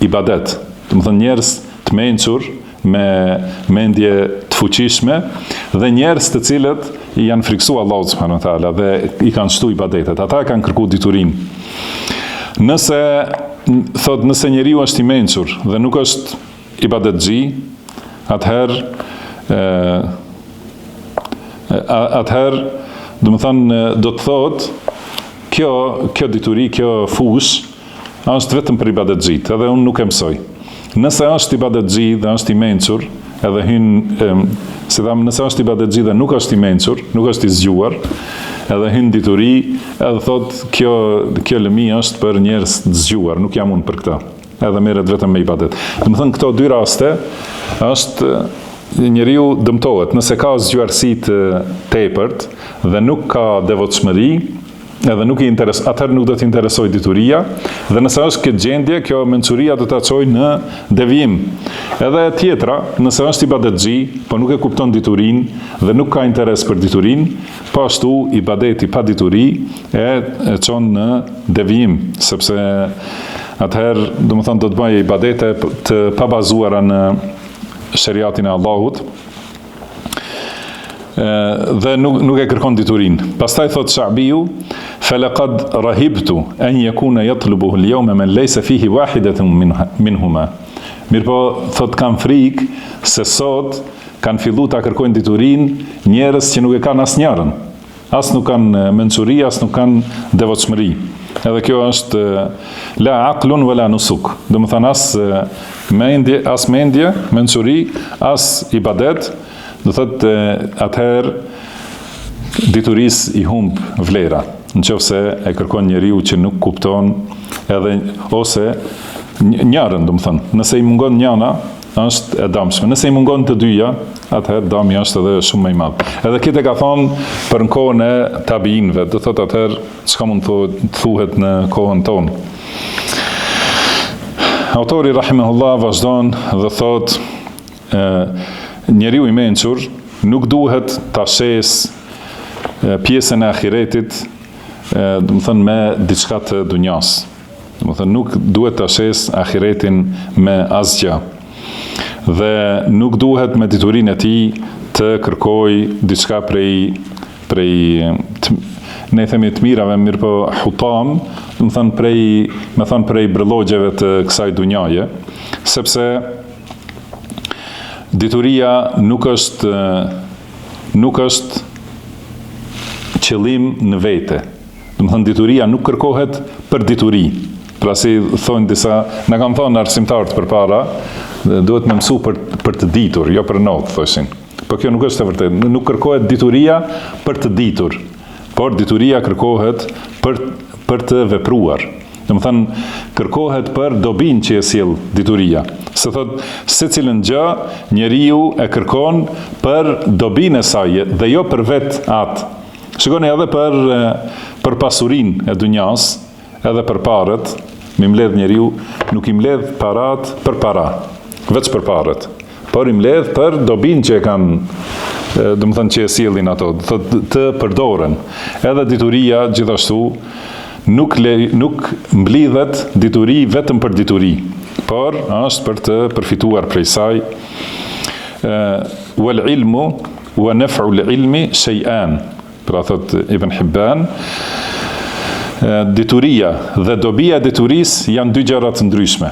ibadet. Do të thënë, njerëz të mençur, me mendje të fuqishme, dhe njerëz të cilët i janë friksu Allahut subhanahu wa taala dhe i kanë shtu ibadetet. Ata kanë kërku diturinë. Nëse njeriu është i mençur dhe nuk është ibadetxhi, atëherë do të thonë, do të thotë, kjo dituri, kjo fush është vetëm për ibadetxhit, edhe unë nuk e mësoj. Nëse është ibadetxhi dhe është i mençur, edhe nëse është ibadetxhi dhe nuk është i mençur, nuk është i zgjuar, edhe hyn dituri, edhe thot kjo lëmi është për njerëz të zgjuar, nuk jam unë për këtë, edhe merret vetëm me ibadet. Do të thënë, këto dy raste është njeriu dëmtohet nëse ka zgjuarsi të tepërt dhe nuk ka devotshmëri, edhe nuk atëherë nuk do t'i interesoj dituria, dhe nëse është këtë gjendje, kjo mençuria do t'a çojë në devijim. Edhe tjetra, nëse është ibadetxhi, po nuk e kupton diturinë dhe nuk ka interes për diturinë, po ashtu ibadeti pa dituri e çon në devijim, sepse atëherë, do të thonë, do të bëjë ibadete të pabazuara në shariatin e Allahut, dhe nuk e kërkon diturinë. Pastaj thot Sha'biu, فَلَقَدْ رَهِبْتُ أَنْ يَكُونَ يَطْلُبُهُ الْيَوْمَ مَنْ لَيْسَ فِيهِ وَاحِدَةٌ مِنْهُمَا. Mirë po, thot, kam frikë se sot kanë fillu ta kërkojnë diturinë njerëz që nuk e kanë asnjërin. As nuk kanë mençuri, as nuk kanë devotshmëri. Edhe kjo është la aqlun wala nusuk. Do të thonë, as mendje, mençuri, as ibadet. Do thotë, atëherë dituris i humb vlera, nëse e kërkon njeriu që nuk kupton, edhe ose njërën, do të thënë. Nëse i mungon njëna, është e dëmshme. Nëse i mungon të dyja, atëherë dëmi është edhe shumë më i madh. Edhe këtë ka thonë për në kohën e tabiinëve, do thotë atëherë çka mund të thuhet në kohën tonë. Autori rahimahullah vazhdon dhe thotë, njeriu i mençur nuk duhet ta shes pjesën e ahiretit, do të thënë, me diçka të dunjas. Domethënë nuk duhet ta shes ahiretin me asgjë. Dhe nuk duhet me diturinë e tij të kërkoj diçka prej ne themi të mirave, mirë po hutam, prej brëllogjeve të kësaj dunjaje, sepse dituria nuk është qëllim në vete. Domethënë dituria nuk kërkohet për dituri. Pra si thonë disa, na kanë thonë arsimtarët përpara, duhet me mësu për të ditur, jo për not, thoshin. Po kjo nuk është e vërtetë. Nuk kërkohet dituria për të ditur, por dituria kërkohet për të vepruar. Domethënë kërkohet për dobinë që e sjell dituria. Se thot, secilën gjë njeriu e kërkon për dobinë e saj dhe jo për vetë atë. Shikoni edhe për pasurinë e dunjas, edhe për parët, mi mbledh njeriu, nuk i mbledh parat për para, veç për parët, por i mbledh për dobinë që e kanë, domethënë që e sjellin ato, të përdoren. Edhe dituria gjithashtu nuk mblidhet dituri vetëm për dituri, por është për të përfituar prej saj. Wal ilmu wa naf'u al-ilmi shay'an. Pra thot Ibn Hibban, dituria dhe dobia e diturisë janë dy gjëra të ndryshme.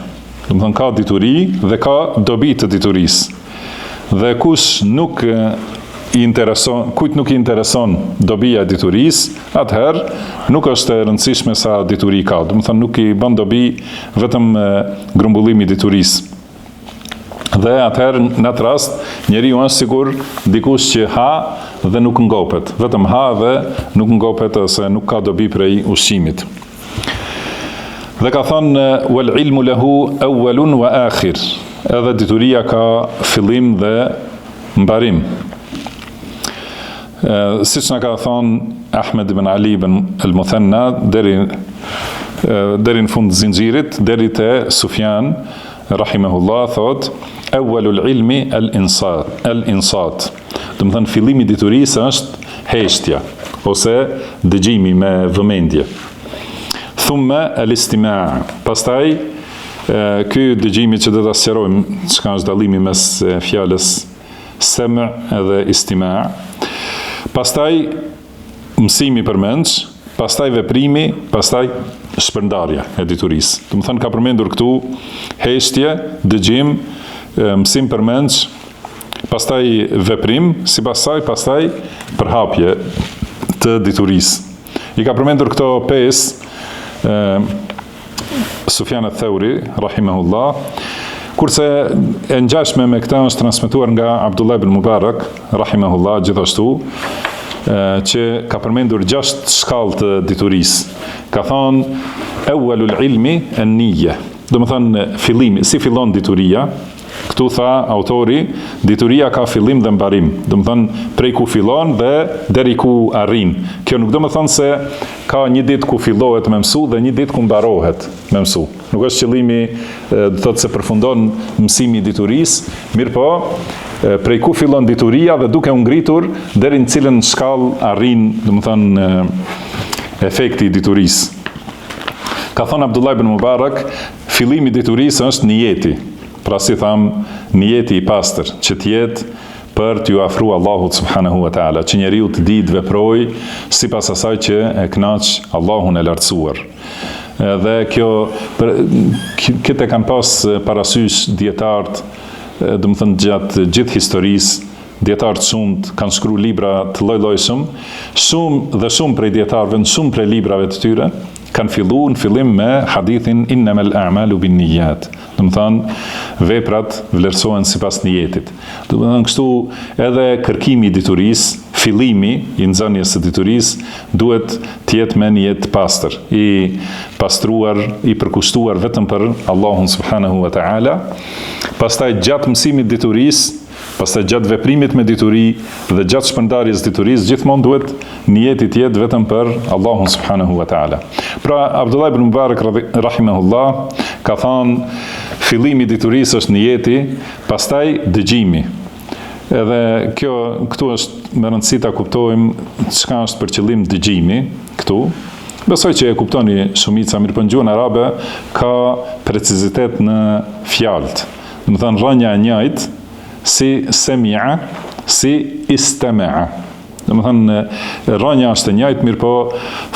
Domethënë ka dituri dhe ka dobi të diturisë. Dhe kujt nuk i intereson dobia e diturisë, atëherë nuk është e rëndësishme sa dituri ka. Domethënë nuk i bën dobi vetëm grumbullimi i diturisë. Dhe atëherë në atë rast njeriu është sigur dikush që ha dhe nuk ngopet, vetëm ha dhe nuk ngopet ose nuk ka dobi prej ushqimit. Dhe ka thënë wal ilmu lahu awwalun wa akhir. Edhe dituria ka fillim dhe mbarim. Siç na ka thënë Ahmed ibn Ali ibn al-Muthanna deri në fund zinxhirit, deri te Sufjan rahimahullah thot awwalul ilmi al-insat. Domethënë fillimi i diturisë është heshtja ose dëgjimi me vëmendje. Thumma al-istima'. Pastaj ky dëgjimi që do ta sqarojmë çka është dallimi mes fjalës sam' edhe istima'. Pastaj mësimi përmendsh, pastaj veprimi, pastaj shpërndarja e diturisë. Domethënë ka përmendur këtu heshtje, dëgjim, mësim përmendsh, pastaj veprim, sipas saj pastaj përhapje të diturisë. I ka përmendur këto 5 Sufjan al-Thauri rahimahullah, kurse e ngjashme me këtë është transmetuar nga Abdullah ibn Mubarak rahimahullah gjithashtu, që ka përmendur 6 shkallë të diturisë. Ka thonë awwalul ilmi an-niyya. Domethënë fillimi, si fillon dituria? Këtu tha autori, dituria ka fillim dhe mbarim. Domethënë prej ku fillon dhe deri ku arrin. Kjo nuk do të thonë se ka një ditë ku fillohet me mësu dhe një ditë ku mbarohet me mësu. Nuk është qëllimi, do thotë se përfundon mësimi i diturisë, mirë po, prej ku fillon dituria dhe duke u ngritur deri në cilën shkallë arrin, domethënë efekti i diturisë. Ka thënë Abdullah ibn Mubarak, fillimi i diturisë është niyeti. Pra si tham, niyeti i pastër, që t'jetë për t'ju afru Allahut subhanahu wa ta'ala, që njeriu të ditë veproj sipas asaj që e kënaq Allahun e lartësuar. Dhe këtë kanë pas parasysh dietarët, domethënë gjatë gjithë historisë, dietarët shumë kanë shkruar libra të lloj-llojshëm, shumë prej dietarëve, shumë prej librave të tyre kanë filluar në fillim me hadithin innamal a'malu binniyat. Domethënë veprat vlerësohen sipas niyetit. Domethënë kështu edhe kërkimi i diturisë, fillimi i nxënjes së diturisë duhet të jetë me niyet të pastër, i pastruar, i përkushtuar vetëm për Allahun subhanahu wa ta'ala. Pastaj gjatë mësimit të diturisë, pastaj gjatë veprimit me dituri dhe gjatë shpërndarjes diturisë, gjithmonë duhet niyeti të jetë vetëm për Allahun subhanahu wa ta'ala. Pra Abdullah ibn Mubarak rahimahullah ka thënë fillimi i diturisë është niyeti, pastaj dëgjimi. Edhe këtu është me rëndësi ta kuptojmë çka është për qëllim dëgjimi këtu. Besoj që e kuptoni shumica, mirë, po në gjuhën arabe ka precizitet në fjalët. Do të thënë rënja e njëjtë si semi'a, si istama'a. Do të thënë rënja është e njëjtë, mirë po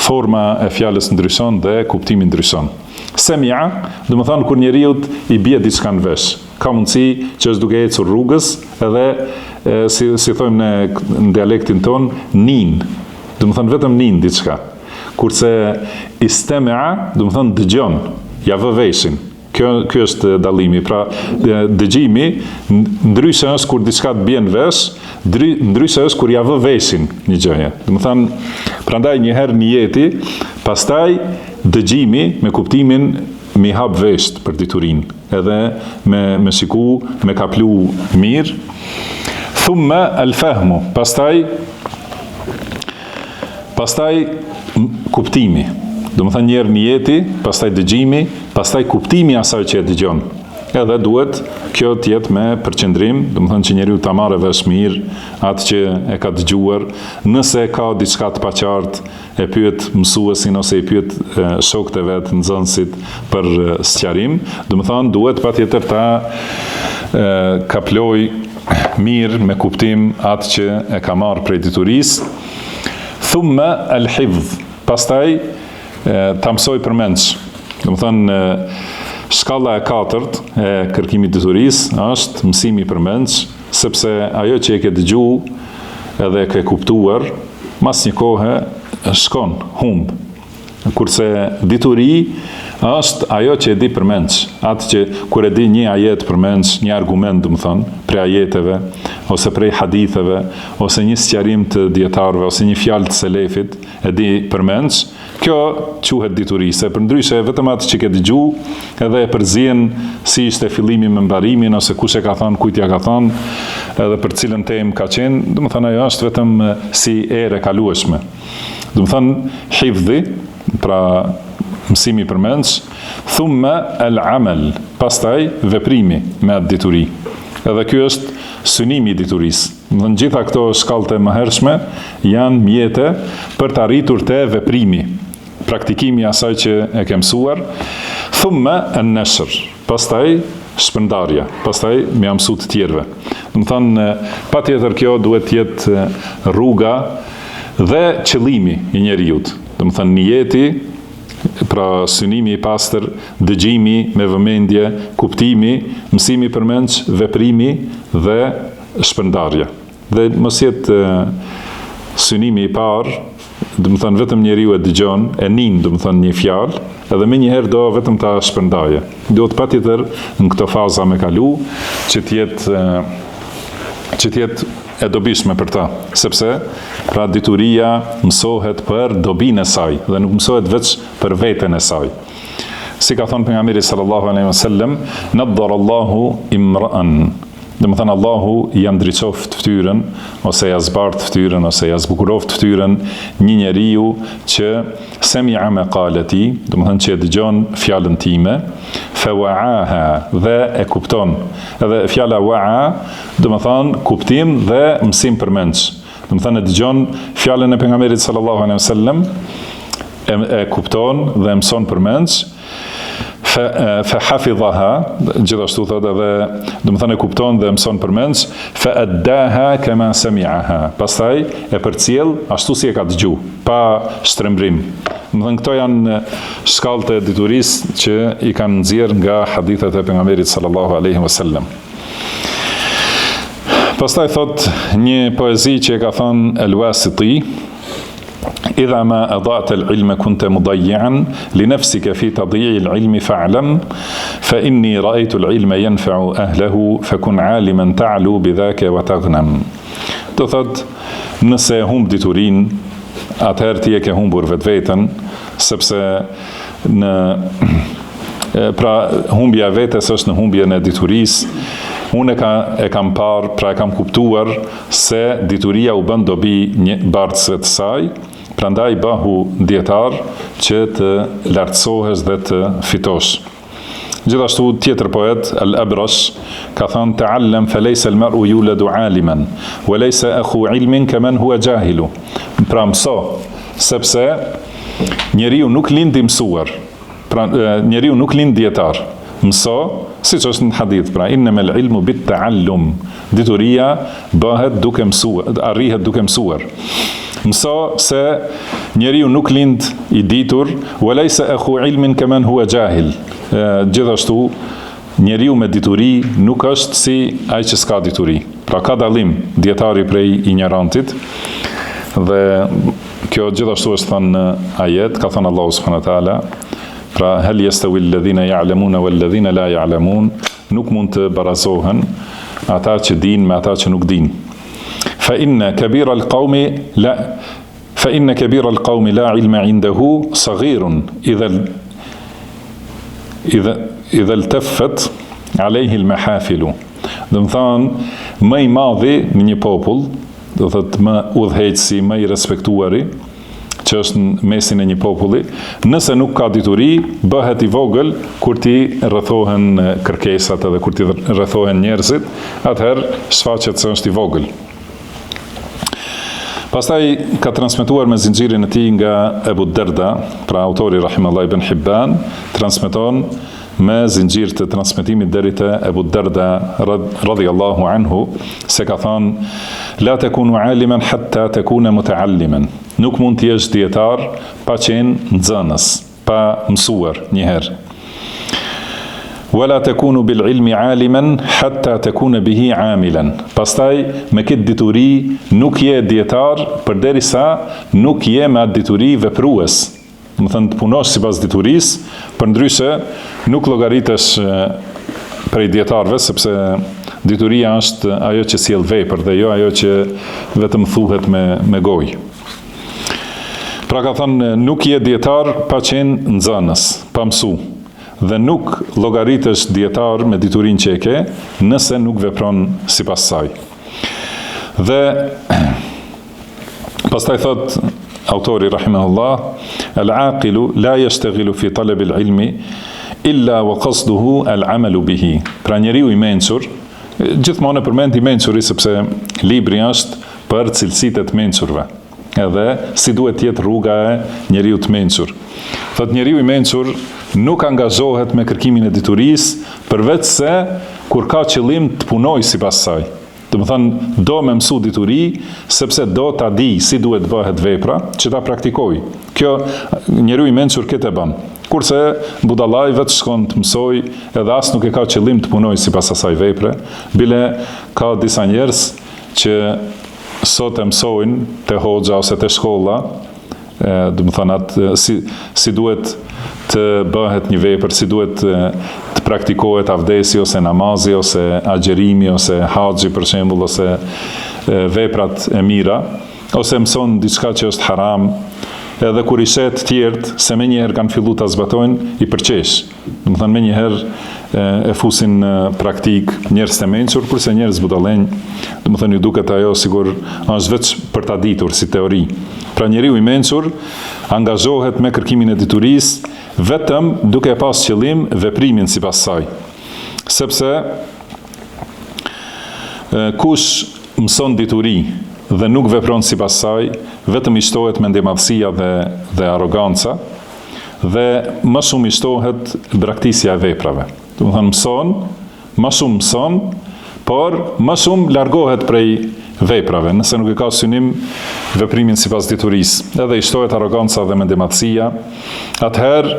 forma e fjalës ndryshon dhe kuptimi ndryshon. Semi'a, do të thënë kur njeriu i bie diçka në vesh. Ka mundësi që është duke ecur rrugës edhe si thojmë në dialektin ton, nin. Do të thënë vetëm nin diçka. Kurse istama'a, do të thënë dëgjon, ja vë veshin. Kjo është dallimi. Pra dëgjimi ndryshe është kur diçka të bie në vesh, ndryshe është kur ja vë veshin një gjëje. Do të thënë, prandaj një herë niyeti, pastaj dëgjimi me kuptimin mi hap vesht për diturinë, edhe me shiku, me kaplu mirë. Thumma al-fahmu, pastaj kuptimi. Do të thënë njerë niyeti, pastaj dëgjimi, pastaj kuptimi asaj që e dëgjon. Edhe duhet kjo të jetë me përqendrim, do të thënë që njeriu ta marrë vesh mirë atë që e ka dëgjuar, nëse ka diçka të paqartë, e pyet mësuesin ose i pyet shokët e vet, nxënësit për sqarim, do të thënë duhet patjetër ta kaploj mirë me kuptim atë që e ka marrë prej diturisë. Thumma al-hifdh, pastaj ta mësoj përmendsh. Do të thënë shkalla e 4 e kërkimit diturisë është mësimi përmendsh, sepse ajo që e ke dëgjuar edhe e ke kuptuar, mas një kohë shkon, humb. Kurse dituri është ajo që e di përmendsh, atë që kur e di një ajet përmendsh, një argument, do të thënë, prej ajeteve, ose prej haditheve, ose një sqarim të dietarëve, ose një fjalë të selefit, e di përmendsh, kjo quhet dituri, se përndryshe vetëm atë që ke dëgju, edhe e përzihen si ishte fillimi me mbarimin, ose kush e ka thënë, kujt ja ka thënë, edhe për cilën temë ka qenë, do të thënë ajo është vetëm si erë e kalueshme. Do të thënë hifdhi, pra mësimi përmendsh, thumma al-amal, pastaj veprimi me atë dituri. Edhe ky është synimi i diturisë. Në gjitha këto shkallët e mëhershme janë mjete për të arritur te veprimi, praktikimi asaj që e ke mësuar. Thumma an-nashr, pastaj shpërndarja, pastaj me mësu të tjerëve. Do të thënë patjetër kjo duhet të jetë rruga dhe qëllimi i njeriut. Do të thënë niyeti, pra synimi i pastër, dëgjimi me vëmendje, kuptimi, mësimi përmendsh, veprimi dhe shpërndarja. Dhe mos jetë synimi i parë, do të thënë vetëm njeriu e dëgjon, e nin, do të thënë një fjalë, edhe më njëherë do vetëm ta shpërndaje. Duhet patjetër në këto faza me kalu që të jetë e dobishme për ta, sepse pra dituria mësohet për dobinë e saj dhe nuk mësohet veç për veten e saj. Si ka thënë pejgamberi sallallahu alaihi wasallam, naddarallahu imra'an. Dhe më thënë Allahu ja ndriçoft ftyrën, ose ja zbart ftyrën, ose ja zbukuroft ftyrën një njeriu që semi'a maqalati, dhe më thënë që e dëgjon fjalën time, fa wa'aha, dhe e kupton. Edhe fjala wa'a, dhe më thënë kuptim dhe mësim përmendsh. Dhe më thënë e dëgjon fjalën e pejgamberit sallallahu alaihi wasallam, e kupton dhe e mëson përmendsh. Fa hafidhaha, gjithashtu thotë edhe, do të thënë e kupton dhe mëson përmendsh, fa addaha kama sami'aha. Pastaj e përcjell ashtu si e ka dëgju, pa shtrembrim. Do të thënë këto janë shkallët e diturisë që i kanë nxjerr nga hadithet e pejgamberit sallallahu alaihi wasallam. Pastaj thotë një poezi që e ka thënë El-Wasiti, إذا ما أضعت العلم كنت مضيعا لنفسك في تضييع العلم فاعلم فإني رأيت العلم ينفع أهله فكن عالما تعلو بذاك وتغنم. Do thot, nëse humb diturin, atëherë ti e ke humbur vetveten, sepse pra humbja vetes është në humbjen e diturisë. Unë e kam parë, pra e kam kuptuar se dituria u bën dobi bardhësve të saj. Prandaj bahu dietar që të lartësohesh dhe të fitosh. Gjithashtu tjetër poet, Al-Abrash, ka thënë ta'allam fa laysa al-mar'u yuladu 'aliman wa laysa akhu 'ilmin kaman huwa jahilu. Pra mëso, sepse njeriu nuk lind i mësuar, pra njeriu nuk lind dietar. Mëso, siç është në hadith, pra innamal ilmu bit ta'allum. Dituria bëhet duke mësuar, arrihet duke mësuar. Mëso se njeriu nuk lind i ditur, walaysa akhu ilmin kaman huwa jahil. Gjithashtu njeriu me dituri nuk është si ai që s'ka dituri. Pra ka dallim dietari prej ignorantit. Dhe kjo gjithashtu është thënë në ajet, ka thënë Allahu subhanahu wa taala, pra hal yastawi alladhina ya'lamuna wal ladhina la ya'lamun, nuk mund të barazohen ata që dinë me ata që nuk dinë. Fa inna kabira al-qawmi la ilma indahu saghirun idha iltaffat alayhi al-mahafilu. Do të thonë, më i madhi në një popull, do thotë më udhëheqësi, më i respektuari, që është në mesin e një populli, nëse nuk ka dituri, bëhet i vogël kur ti rrethohen kërkesat edhe kur ti rrethohen njerëzit, atëherë shfaqet se është i vogël. Pastaj ka transmetuar me zinxhirin e tij nga Ebu Derda, pra autori rahimallahu ibn Hibban, transmeton me zinxhir të transmetimit deri te Ebu Derda radhiyallahu anhu, se ka thënë: la takunu aliman hatta takuna mutaalliman. Nuk mund të jesh dietar pa qenë nxënës, pa mësuar një herë. Wala takunu bil ilmi aliman hatta takuna bihi amilan. Pastaj me këtë dituri nuk je dietar përderisa nuk je me atë dituri veprues. Do të thënë të punosh sipas diturisë, përndryshe nuk llogaritesh prej dietarëve, sepse dituria është ajo që sjell vepër dhe jo ajo që vetëm thuhet me gojë. Pra ka thënë, nuk je dietar pa qenë nxënës, pa mësu, dhe nuk llogaritesh dietar me diturinë që e ke, nëse nuk vepron sipas saj. Dhe pastaj thot autori rahimahullah: al-aqilu la yashtaghilu fi talab al-ilmi illa wa qasduhu al-amalu bihi. Pra njeriu i mençur, gjithmonë e përmend i mençuri sepse libri është për cilësitë e të mençurve, edhe si duhet të jetë rruga e njeriu të mençur. Thot njeriu i mençur nuk angazhohet me kërkimin e diturisë, përveç se kur ka qëllim të punojë sipas saj. Do të thonë, do me mësu dituri, sepse do ta di si duhet bëhet vepra, që ta praktikoj. Kjo njeriu i mençur këtë e bën. Kurse budallai vetë shkon të mësoj, edhe as nuk e ka qëllim të punojë sipas asaj vepre, bile ka disa njerëz që sot e mësojnë te hoxha ose te shkolla, do të thonë atë si duhet të bëhet një vepër, si duhet të praktikohet avdesi ose namazi ose agjerimi ose haxhi për shembull, ose veprat e mira, ose mëson diçka që është haram, edhe kur i shet tjertë se me njëherë kanë fillu të zbatojnë, i përqesh. Do të thonë me njëherë e fusin në praktik njerëz të mençur, kurse njerëz budallënj, do të thonë ju duket ajo sigur është vetëm për ta ditur si teori. Pra njeriu i mençur angazhohet me kërkimin e diturisë vetëm duke pas qëllim veprimin sipas saj. Sepse kush mëson dituri dhe nuk vepron sipas saj, vetëm i shtohet mendjemadhësia dhe arroganca, dhe më shumë i shtohet braktisja e veprave. Do të thonë mëson, më shumë mëson, por më shumë largohet prej veprave, nëse nuk e ka synim veprimin sipas diturisë. Edhe i shtohet arroganca dhe mendjemadhësia, atëherë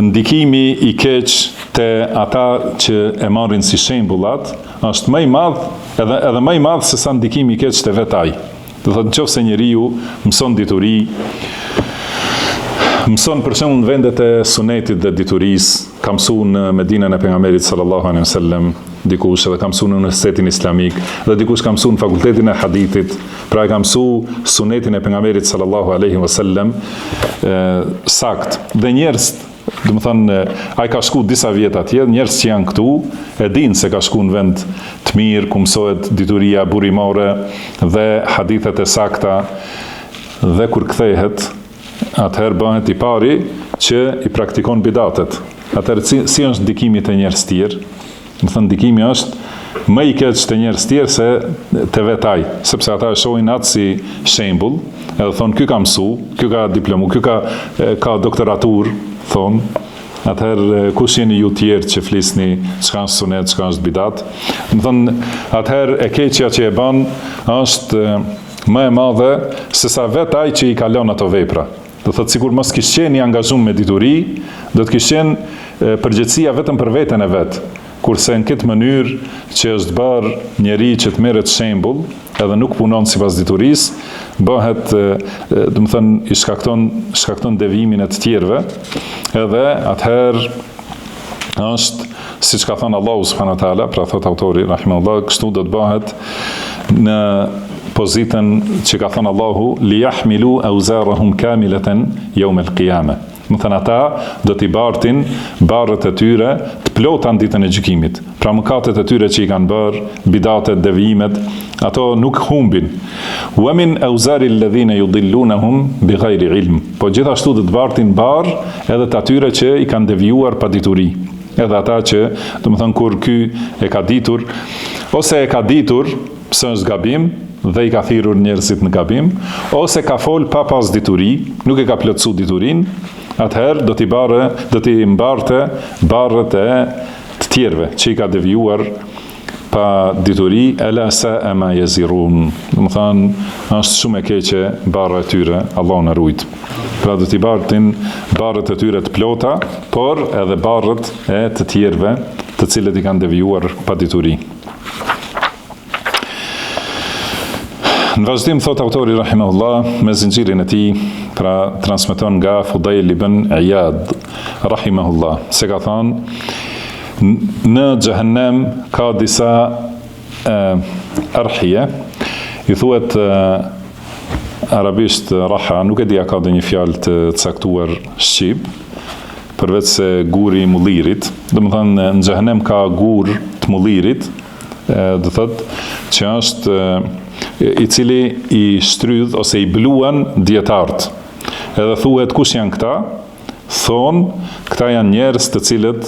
ndikimi i keq te ata që e marrin si shembullat është më i madh, edhe më i madh se sa ndikimi i keq te vetë ai. Do thotë nëse njeriu mëson dituri, mëson për shembull në vendet e sunetit dhe diturisë, ka mësuar në Medinën e pejgamberit sallallahu alaihi wasallam, dikush edhe ka mësuar në Universitetin Islamik, dhe dikush ka mësuar në Fakultetin e Hadithit, pra e ka mësuar sunetin e pejgamberit sallallahu alaihi wasallam sakt. Dhe njerëz, do të thonë, ai ka shku disa vjet atje, njerëz që janë këtu e dinë se ka shku në vend të mirë, ku mësohet dituria burimore dhe hadithet e sakta, dhe kur kthehet, atëherë bëhet i pari që i praktikon bidatet. Atëherë si është ndikimi të njerëz tjerë? Do të thënë ndikimi është më i keq të njerëz tjerë se të vetaj, sepse ata e shohin atë si shembull, edhe thonë ky ka mësu, ky ka diplomu, ky ka doktoratur, thonë. Atëherë, kush jeni ju tjerë që flisni çka është sunet, çka është bidat? Më thonë, atëherë e keqja që e bën është më e madhe se sa vetë ai që i kalon ato vepra. Do thotë sikur mos kishte qenë i angazhuar me dituri, do të kishte qenë përgjegjësia vetëm për veten e vet. Kurse në këtë mënyrë që është bërë njeri që të merret shembull, edhe nuk punon sipas diturisë, bëhet, do të thënë, i shkakton devimin e të tjerëve, edhe atëherë është siç ka thënë Allahu subhanahu wa taala, pra thot autori rahimahullah, kështu do të bëhet në pozitën që ka thënë Allahu, li yahmilu awzarahum kamilatan yawm al-qiyamah. Më thënë ata do t'i bartin barët e tyre të plota në ditën e gjykimit. Pra mëkatet e tyre që i kanë bërë, bidatet, devijimet, ato nuk humbin. Wa min awzari alladhina yudillunahum bighayri ilm. Po gjithashtu do të bartin barë edhe të atyre që i kanë devijuar pa dituri. Edhe ata që, do të thënë, kur ky e ka ditur, ose e ka ditur pse është gabim, dhe i ka thirrur njerëzit në gabim, ose ka fol pa pas dituri, nuk e ka plotësu diturin, atëherë do t'i mbarte barët e të tjerëve që i ka devijuar pa dituri, ela sa'a ma yazirun. Do të thonë, është shumë e keqe barra e tyre, Allahu na ruajt. Pra do t'i bartin barët e tyre të plota, por edhe barët e të tjerëve, të cilët i kanë devijuar pa dituri. Në vazhdim, thot autori rahimahullah, me zinxhirin e tij, pra transmeton nga Fudail ibn Iyad rahimahullah, se ka thënë, në xhehenem ka disa arhije, i thuhet arabisht raha, nuk e di a ka dhe një fjalë të caktuar shqip, përveç se guri i mullirit. Do të thënë, në xhehenem ka gur të mullirit, do thotë që është i cili i shtrydh ose i bluan dietarët. Edhe thuhet kush janë këta? Thonë, këta janë njerëz të cilët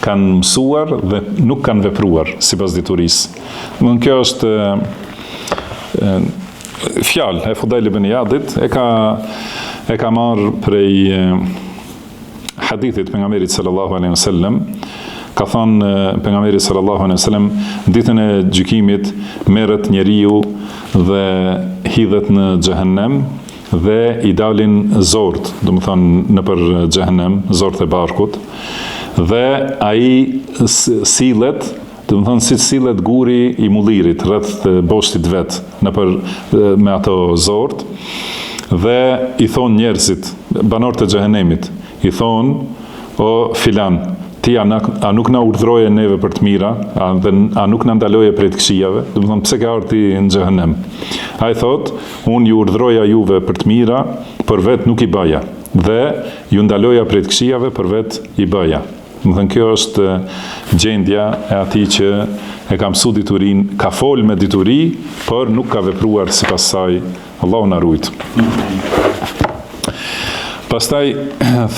kanë mësuar dhe nuk kanë vepruar sipas diturisë. Domthonë kjo është fjalë e Fudail ibn Iyadit, e ka marrë prej hadithit pejgamberit sallallahu alaihi wasallam. Ka thënë pejgamberi sallallahu alaihi wasallam, ditën e gjykimit merret njeriu dhe hidhet në xhehenem dhe i dalin zort, do të thonë nëpër xhehenem, zort e barkut, dhe ai sillet, do të thonë si sillet guri i mullirit rreth boshtit vet nëpër me ato zort, dhe i thon njerëzit, banorët e xhehenemit, i thon, o filan, ti a nuk na urdhroje neve për të mira, a nuk na ndaloje prej të këqijave, do të thonë pse ke ardhur ti në xhehenem? Ai thot, unë ju urdhroja juve për të mira, por vet nuk i bëja, dhe ju ndaloja prej të këqijave, por vet i bëja. Do të thonë kjo është gjendja e atij që e ka mësuar diturin, ka fol me dituri, por nuk ka vepruar sipas saj. Allahu na ruajt. Pastaj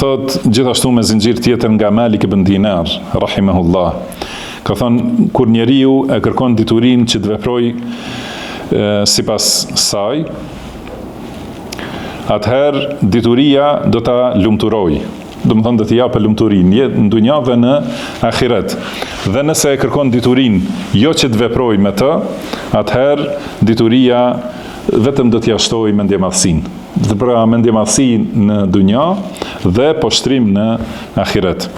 thot gjithashtu me zinxhir tjetër nga Malik ibn Dinar rahimahullah, ka thënë, kur njeriu e kërkon diturin që të veproj sipas saj, atëherë dituria do ta lumturoj, do të thonë do t'i japë lumturinë në dunja dhe në ahiret. Dhe nëse e kërkon diturin jo që të veproj me të, atëherë dituria vetëm do t'ia shtoj mendjemadhsinë. Dhe pra mendjemadhsi në dunja dhe poshtrim në ahiret.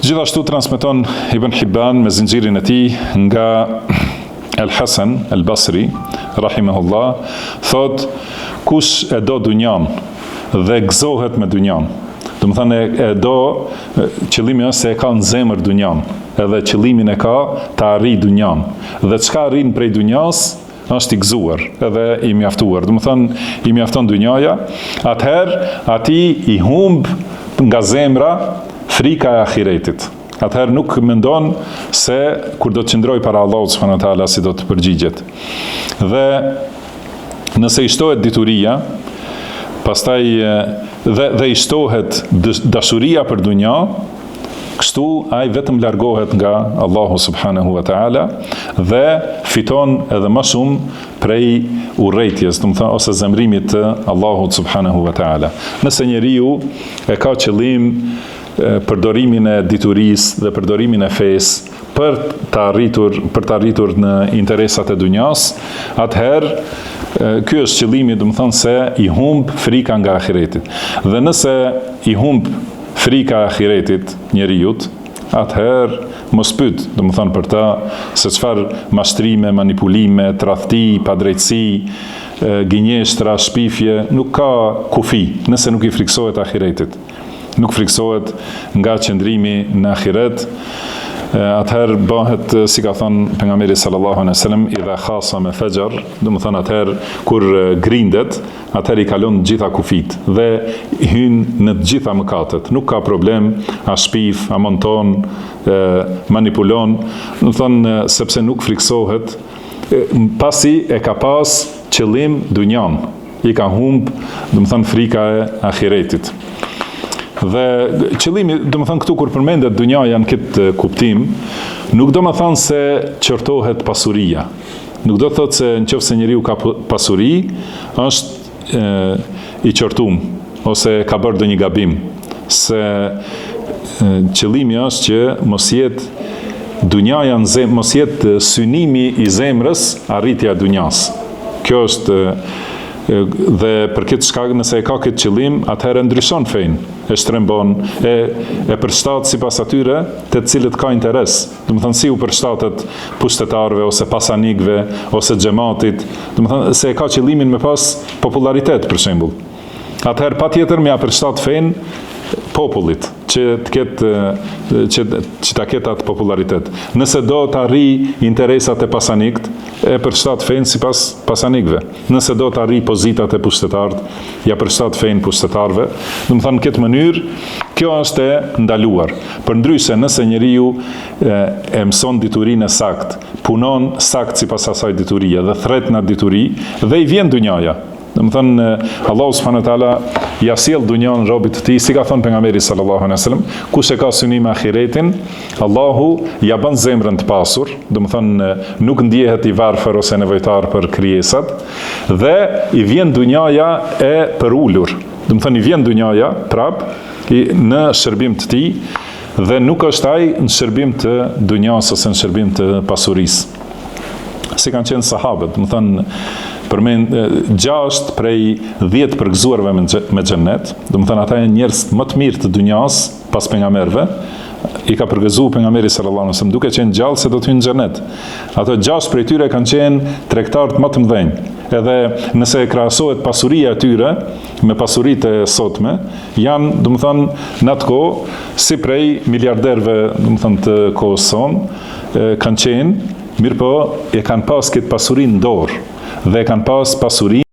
Gjithashtu transmeton Ibn Hibban me zinxhirin e tij nga Al-Hasan Al-Basri rahimahullah, thot, kush e do dunjan dhe gëzohet me dunjan, do të thënë e do, qëllimi është se e ka në zemër dunjan, edhe qëllimin e ka të arrijë dunjan, dhe çka arrin prej dunjas është i gëzuar edhe i mjaftuar. Do të thonë i mjafton dunjaja, atëherë atij i humb nga zemra frika e ahiretit. Atëherë nuk mendon se kur do të qëndroj para Allahut subhanahu wa taala si do të përgjigjet. Dhe nëse i shtohet dituria, pastaj dhe i shtohet dashuria për dunja, Kështu ai vetëm largohet nga Allahu subhanahu wa taala dhe fiton edhe më shumë prej urrëties, do të thonë ose zemrimit të Allahut subhanahu wa taala. Nëse njeriu e ka qëllim përdorimin e diturisë dhe përdorimin e fesë për të arritur në interesat e dunjas, atëherë ky është qëllimi, do të thonë se i humb frika nga ahiretit. Dhe nëse i humb frika e ahiretit njeriut, atëherë mos pyet, do të thonë për ta se çfarë mashtrime, manipulime, tradhti, padrejtësi, gënjeshtra, shpifje, nuk ka kufi nëse nuk i friksohet ahiretit. Nuk friksohet nga qëndrimi në ahiret, atëherë bëhet, si ka thënë pejgamberi sallallahu alaihi wasallam, idha khasa me fajr, do të thonë atëherë kur grindet, atëherë i kalon të gjitha kufit dhe hyn në të gjitha mëkatet. Nuk ka problem, a shpif, a monton, manipulon, do të thonë sepse nuk friksohet, pasi e ka pas qëllim dunjan, i ka humb, do të thonë frika e ahiretit. Dhe qëllimi, do të thonë këtu kur përmendet dunjaja në këtë kuptim, nuk do të thonë se qortohet pasuria. Nuk do të thotë se nëse njeriu ka pasuri, është i qortum ose ka bërë ndonjë gabim. Se qëllimi është që mos jetë dunjaja në zemër, mos jetë synimi i zemrës arritja e dunjas. Kjo është dhe për këtë shkak nëse e ka këtë qëllim, atëherë ndryshon fein, e shtrembon, e përshtat sipas atyre të cilët ka interes. Do të thonë si u përshtatet pushtetarëve ose pasanikëve ose xhamatit, do të thonë se e ka qëllimin me pas popularitet për shembull. Atëherë patjetër me ja përshtat fein popullit që ta ketë atë popularitet. Nëse do të arri interesat e pasanikët, e përshtat fein sipas pasanikëve. Nëse do të arri pozitat e pushtetarët, ja përshtat fein pushtetarëve. Do të thonë në këtë mënyrë, kjo është e ndaluar. Përndryshe nëse njeriu e mëson diturinë e saktë, punon saktë sipas asaj diturie dhe thret në dituri dhe i vjen dunjaja. Do të thonë Allahu subhanahu wa taala ja sjell dunjan robit të tij, si ka thënë pejgamberi sallallahu alaihi wasallam, kush e ka synim ahiretin, Allahu ja bën zemrën të pasur, do të thonë nuk ndihet i varfër ose nevojtar për krijesat dhe i vjen dunjaja e përulur. Do të thonë i vjen dunjaja prap në shërbim të tij dhe nuk është ai në shërbim të dunjas ose në shërbim të pasurisë. Si kanë qenë sahabët, do të thonë përmend 6 prej 10 përgëzuarve me xhennet, do të thonë ata janë njerëz më të mirë të dunjas pas pejgamberëve, i ka përgëzuar pejgamberi sallallahu alaihi wasallam duke qenë gjallë se do të hyjnë në xhennet. Ato 6 prej tyre kanë qenë tregtarë më të mëdhenj. Edhe nëse krahasohet pasuria e tyre me pasuritë e sotme, janë, do të thonë, në atë kohë si prej miliarderëve, do të thonë të kohës sonë, kanë qenë, mirëpo e kanë pas këtë pasuri në dorë dhe kanë pas pasuri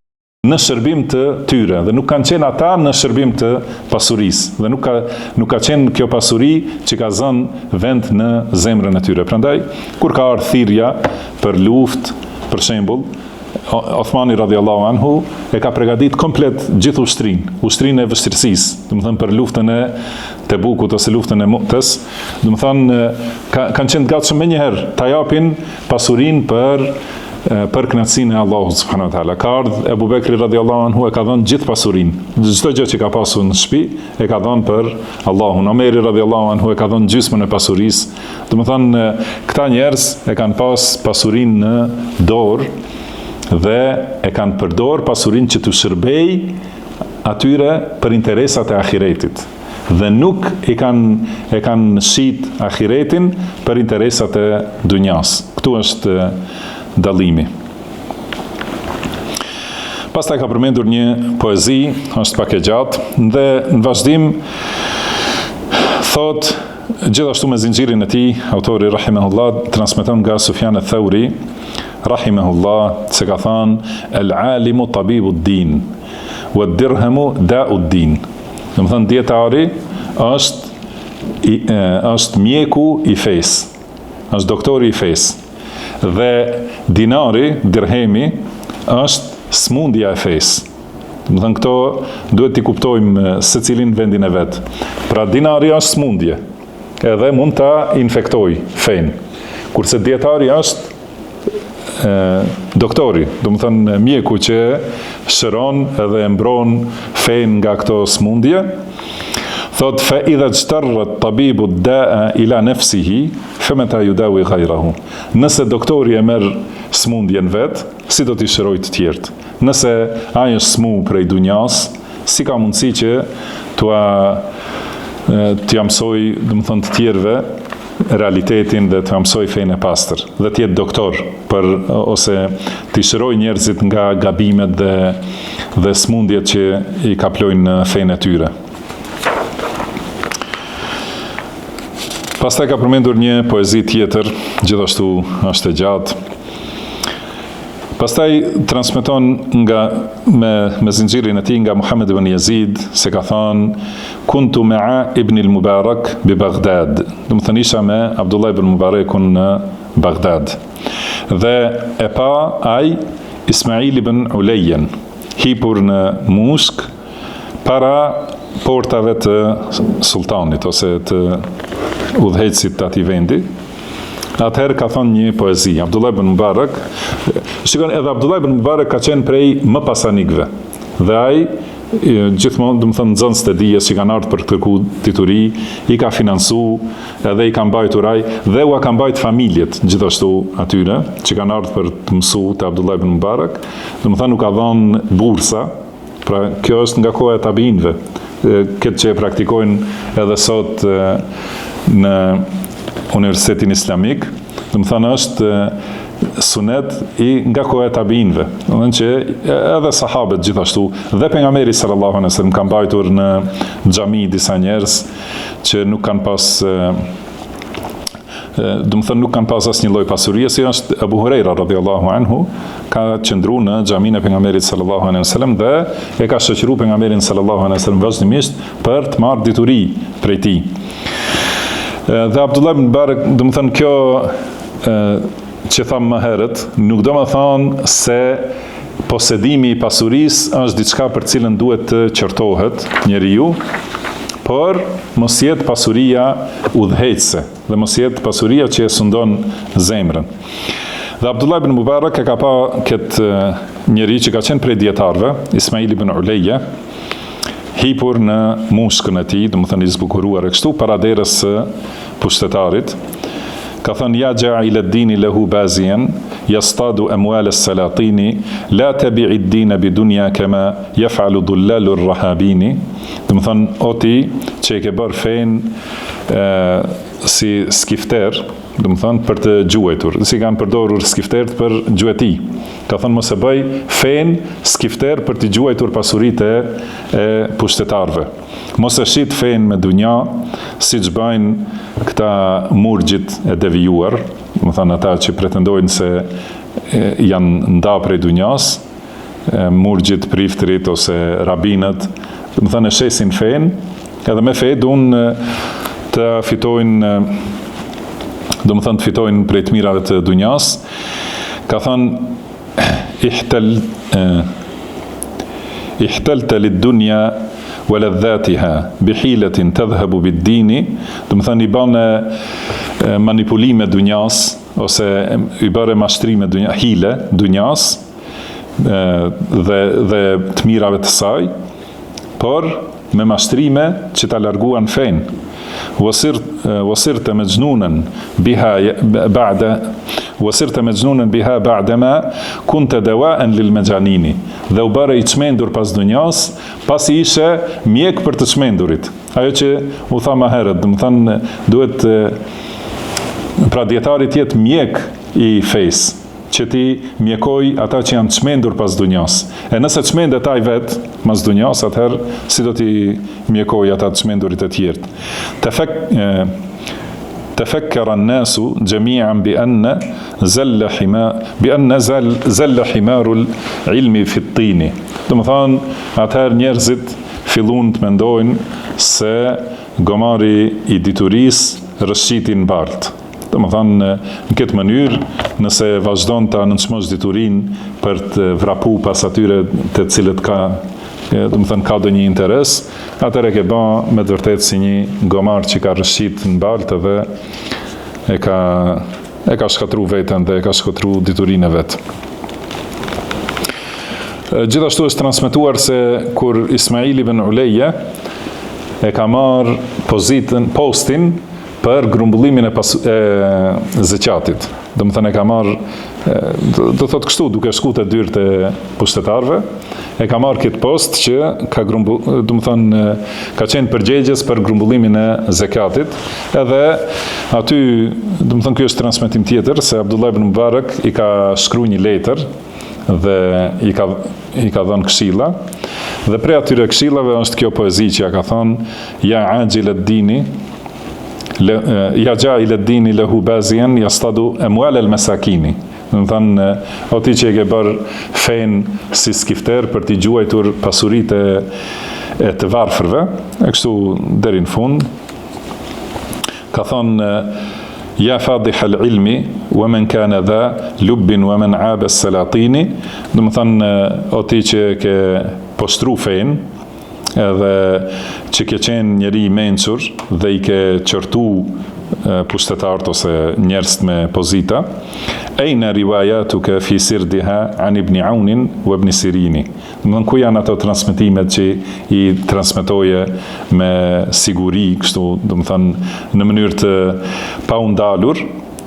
në shërbim të tyre dhe nuk kanë qenë ata në shërbim të pasurisë dhe nuk ka qenë kjo pasuri që ka zënë vend në zemrën e tyre. Prandaj kur ka ardhur thirrja për luftë, për shembull, Othmani radhiyallahu anhu e ka përgatitur komplet gjithë ushtrinë e vështirësisë, do të thënë për luftën e Tebukut ose luftën e Mu'tës, do të thënë kanë qenë gatshëm menjëherë ta japin pasurinë për kënaqësinë e Allahut subhanahu wa taala. Ka ardhur Ebu Bekri radhiyallahu anhu e ka dhënë gjithë pasurinë, çdo gjë që ka pasur në shtëpi e ka dhënë për Allahun. Omeri radhiyallahu anhu e ka dhënë gjysmën e pasurisë. Do të thënë këta njerëz e kanë pas pasurinë në dorë dhe e kanë përdor pasurinë që të shërbej atyre për interesat e ahiretit dhe nuk e kanë shit ahiretin për interesat e dunjas. Këtu është dallimi. Pastaj ka përmendur një poezi, është pak e gjatë, dhe në vazhdim thot, gjithashtu me zinxhirin e tij, autori rahimahullah transmeton nga Sufjan al-Thauri rahimahullah se ka thënë el-alimu tabibu d-din wa d-dirhamu da'u d-din. Do të thënë dietari është mjeku i fesë, është doktori i fesë dhe dinari, dirhemi, është smundja e fesë. Do të thënë këto duhet t'i kuptojmë secilin vendin e vet. Pra dinari është smundje, edhe mund ta infektoj fen. Kurse dietari është doktori, do më thënë mjeku që shëron edhe mbron fen nga këto smundje. Thot, fa idha gjtarrat tabibu daa ila nefsihi, fe me ta judawi gajrahu. Nëse doktori e merë smundjen vetë, si do t'i shëroj të tjertë? Nëse ajo është smu prej dunjas, si ka mundësi që t'ja mësoj, do më thënë të tjerve, realitetin dhe të mësoj fejnë e pastër dhe tjetë doktor ose t'i shëroj njerëzit nga gabimet dhe smundjet që i kaplojnë në fejnë e tyre. Pastaj ka përmendur një poezi tjetër, gjithashtu është e gjatë. Pastaj transmeton me zinxhirin e tij nga Muhammed ibn Yazid se ka thënë kuntu ma'a ibn al-Mubarak bi Baghdad. Do të thënë isha me Abdullah ibn Mubarakun në Baghdad. Dhe e pa ai Ismail ibn Ulayyan hipur në mushk para portave të sultanit ose të udhëheqësit të atij vendi. Atëherë ka thonë një poezi, Abdullah ibn Mubarak, shikon edhe Abdullah ibn Mubarak ka qenë prej më pasanikëve. Dhe ai gjithmonë, do të thënë nxënës të dijes që kanë ardhur për të kërkuar dituri, i ka financu, edhe i ka mbajtur ai dhe u ka mbajtur familjet gjithashtu atyre që kanë ardhur për të mësuar te Abdullah ibn Mubarak. Do të thënë nuk ka dhënë bursa. Pra kjo është nga koha e tabinëve. Këtë që e praktikojnë edhe sot në Universitetin Islamik, do të thënë është sunet nga koha e tabinëve. Do të thënë që edhe sahabët gjithashtu dhe pejgamberi sallallahu alaihi wasallam kanë mbajtur në xhami disa njerëz që nuk kanë pas do të thënë nuk kanë pas asnjë lloj pasurie, si është Abu Huraira radhiyallahu anhu, ka qëndruar në xhamin e pejgamberit sallallahu alaihi wasallam dhe e ka shoqëruar pejgamberin sallallahu alaihi wasallam vazhdimisht për të marrë dituri prej tij. Dhe Abdullah ibn Mubarak, do të thënë kjo që thamë më herët, nuk do të thonë se posedimi i pasurisë është diçka për cilën duhet të qortohet njeriu, por mos jetë pasuria udhëheqëse dhe mos jetë pasuria që e sundon zemrën. Dhe Abdullah ibn Mubarak e ka pa këtë njeri që ka qenë prej dietarëve, Ismail ibn Ulayya, hipur në mushkën e tij, do të thënë i zbukuruar e kështu para derës së pushtetarit. Ka thënë ja ja'ila ad-dini lahu bazian yastadu amwal as-salatini la tabi'i ad-din bidunya kama yaf'alu dullalu ar-rahabini. Do të thënë o ti që e ke bërë fen si skifter, do të thënë për të gjuajtur, si kanë përdorur skifterët për gjueti. Ka thënë mos e bëj fen skifter për të gjuajtur pasuritë e pushtetarëve. Mos e shit fen me dunja, siç bëjnë këta murgjit e devijuar, do të thënë ata që pretendojnë se janë nda prej dunjas, murgjit, priftrit ose rabinët, do të thënë e shesin fen, edhe me fe duan të fitojnë, do të thënë të fitojnë prej të mirave të dunjas. Ka thënë ihtalta lid-dunya wa ladhatiha bihilatin tadhhabu bid-dini, do të thënë i bën manipulime dunjas ose i bëre mashtrime dunja, hile dunjas dhe të mirave të saj, por me mashtrime që ta larguan fen. وصرت مجنونا بها بعدما كنت دواء للمجانين. Dhe u bëre i çmendur pas dunjas, pasi ishe mjek për të çmendurit. Ajo që u tha më herët, do të thënë duhet pra dietari të jetë mjek i fesë, që ti mjekoj ata që janë çmendur pas dunjas. E nëse çmendet ai vet mas dunjas, atëherë si do t'i mjekoj ata të çmendurit e tjerë. تفكر الناس جميعا بأن زل حمار العلم في الطين. Do të thonë, atëherë njerëzit fillun të mendojnë se gomari i diturisë rrëshqitin bart. Do të thonë, në këtë mënyrë, nëse vazhdon ta nënçmosh diturinë për të vrapu pas atyre të cilët ka do të thënë ka ndonjë interes, atëherë ke bë me të vërtetë si një gomar që ka rrëshqit në baltë dhe e ka shkatruar veten dhe e ka shkatruar diturinë e vet. Gjithashtu është transmetuar se kur Ismail ibn Uleja e ka marrë postin për grumbullimin e zeqatit. Do të thënë e ka marrë, do thotë kështu, duke shku te dyert e pushtetarëve, e ka marrë këtë post që ka ka qenë përgjegjës për grumbullimin e zekatit, edhe aty, do të thënë ky është transmetim tjetër se Abdullah ibn Mubarak i ka shkruar një letër dhe i ka dhënë këshilla, dhe prej atyre këshillave është kjo poezi që ja ka thonë ja ajil ad-dini ja ja'il ad-dini lahu bazian yastadu amwal al-masakini. Do të thënë, o ti që e ke bërë fen si skifter për t'i gjuajtur pasuritë e të varfërve, e kështu deri në fund, ka thonë ja fadih al-ilmi wa man kana dha lubbin wa man aba as-salatini. Do të thënë, o ti që ke postru fen, edhe që ke qenë njeri i mençur dhe i ke qërtu pushtetarët ose njerëz me pozita, ejna riwayatuka fi sirdiha an ibn Aunin wa ibn Sirini. Ku janë ato transmetimet që i transmetoje me siguri, kështu, do të thënë, në mënyrë të pa u ndalur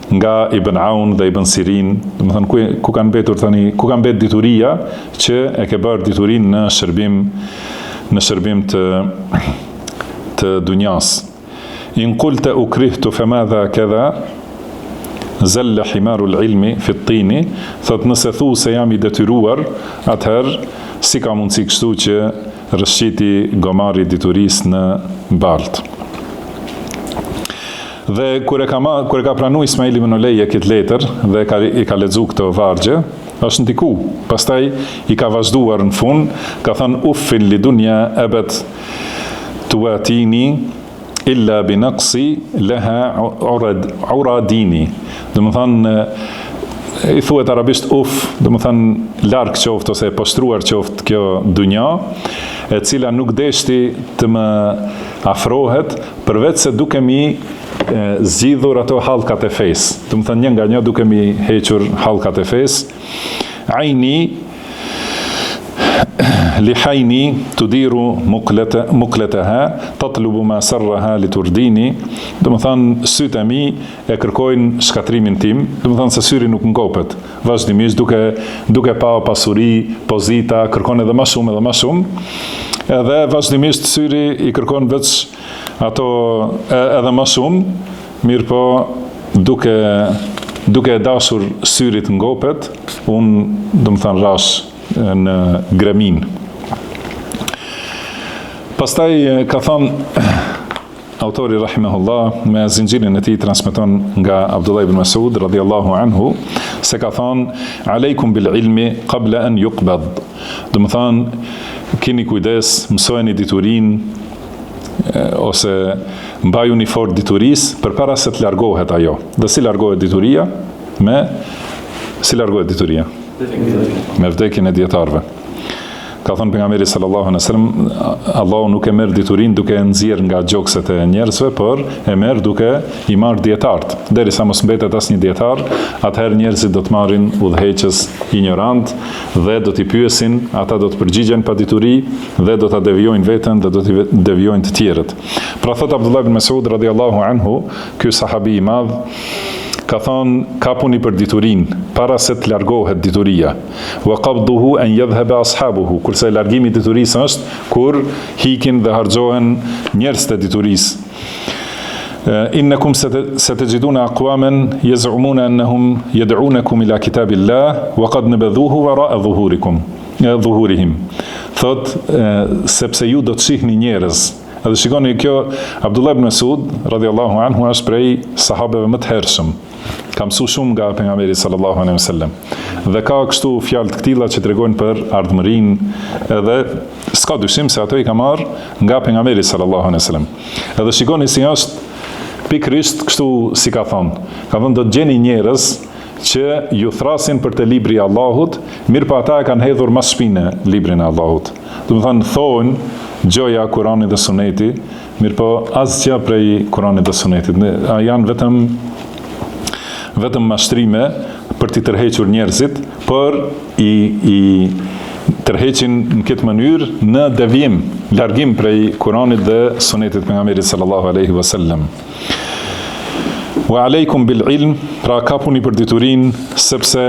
nga Ibn Aun dhe Ibn Sirin, do të thënë ku kanë mbetur tani, ku kanë mbetur dituria që e ke bërë diturinë në shërbim të dunjas. In qulta ukrihtu famadha kadha zalla himarul ilmi fi at-tini, thot nëse thu se jam i detyruar, atëherë si ka mundësi kështu që rrëshqiti gomari diturisë në baltë. Dhe kur e ka pranu Ismail ibn Uleja këtë letër dhe i ka lexuar këto vargje, është ndiku. Pastaj i ka vazhduar në fund, ka thënë uffin li dunja abet tuatini illa bi naqsi laha uradini. Do të thënë, i thuhet arabisht uff, do të thënë larg qoftë ose postruar qoftë kjo dunja, e cila nuk deshti të më afrohet përveç se duke mi zgjidhur ato hallkat e fesë. Do të thënë një nga një duke mi hequr hallkat e fesë. Aini lihajni tudiru mukletaha tatlubu ma sarraha liturdini. Do të thënë sytë e mi e kërkojnë shkatrimin tim, do të thënë se syri nuk ngopet. Vazhdimisht duke pa pasuri, pozita, kërkon edhe më shumë, edhe vazhdimisht syri i kërkon veç ato edhe më shumë, mirë po duke e dashur syrit ngopet, unë do të thënë rash në gremin. Pastaj ka thënë autori rahimahullah me zinxhirin e tij transmeton nga Abdullah ibn Mas'ud radhiyallahu anhu se ka thënë aleikum bil ilmi qabla an yuqbad. Do të thënë keni kujdes, mësojeni diturinë ose mbajuni fort diturisë përpara se të largohet ajo. Dhe si largohet dituria? Me vdekjen e dietarëve. Ka thënë pejgamberi sallallahu alaihi wasallam, Allahu nuk e merr diturinë duke e nxjerr nga gjokset e njerëzve, por e merr duke i marrë dietarët. Derisa mos mbetet asnjë dietar, atëherë njerëzit do të marrin udhëheqës ignorant dhe do t'i pyesin, ata do të përgjigjen pa dituri dhe do ta devijojnë veten dhe do t'i devijojnë të tjerët. Pra thot Abdullah ibn Mas'ud radhiyallahu anhu, ky sahabi i madh, ka thonë kapuni për diturin para se të largohet dituria. Wa qabduhu an yadhhaba ashabuhu, kurse largimi i diturisë është kur hikin dhe harxohen njerëz të diturisë. Innakum satajiduna aqwaman yaz'umuna annahum yad'unakum ila kitabillah wa qad nabadhuhu wara'a dhuhurihim. Thot sepse ju do të shihni njerëz. Edhe shikoni, kjo Abdullah ibn Mas'ud radhiyallahu anhu është prej sahabeve më të hershëm. Ka mësuar shumë nga pejgamberi sallallahu alaihi wasallam. Dhe ka kështu fjalë të këtilla që tregojnë për ardhmërinë, edhe s'ka dyshim se ato i ka marrë nga pejgamberi sallallahu alaihi wasallam. Edhe shikoni si është pikërisht kështu si ka thonë. Ka thonë do të gjeni njerëz që ju thrasin për të libri i Allahut, mirë pa ata e kanë hedhur mas shpinë librin e Allahut. Do të thonë thonë gjoja Kur'anit dhe Suneti, mirë po asgjë prej Kur'anit dhe Sunetit. Janë vetëm mashtrime për t'i tërhequr njerëzit, për i tërheqin në këtë mënyrë në devijim, largim prej Kur'anit dhe Sunetit pejgamberit sallallahu alaihi wasallam. Wa aleikum bil ilm, pra kapuni për diturin, sepse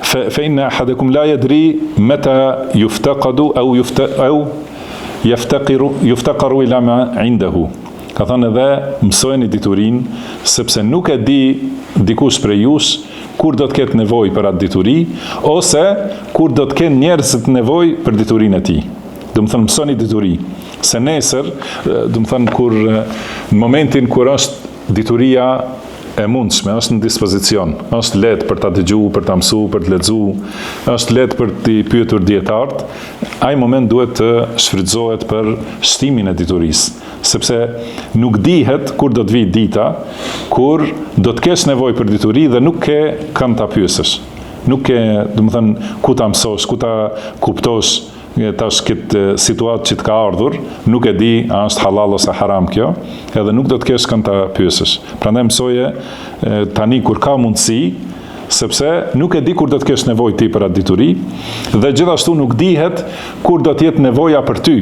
fa inna ahadakum la yadri mata yuftaqadu au yuftaqaru ila ma indahu. Ka thënë edhe mësojeni diturin, sepse nuk e di dikush prej jush kur do të ketë nevojë për atë dituri, ose kur do të kenë njerëzit nevojë për diturinë e tij. Do të thënë mësoni dituri, se nesër, do të thënë kur në momentin kur është dituria e mundshme, është në dispozicion, është lehtë për ta dëgjuar, për ta mësuar, për të lexuar, është lehtë për t'i pyetur dietarët, ai moment duhet të shfrytëzohet për shtimin e diturisë, sepse nuk dihet kur do të vijë dita, kur do të kesh nevojë për dituri dhe nuk ke kam ta pyesësh. Nuk ke, do të thënë, ku ta mësosh, ku ta kuptosh tash këtë situatë që të ka ardhur, nuk e di a është halal ose haram kjo, edhe nuk do të kesh kam ta pyesësh. Prandaj mësoje tani kur ka mundësi, sepse nuk e di kur do të kesh nevojë ti për atë dituri, dhe gjithashtu nuk dihet kur do të jetë nevoja për ty.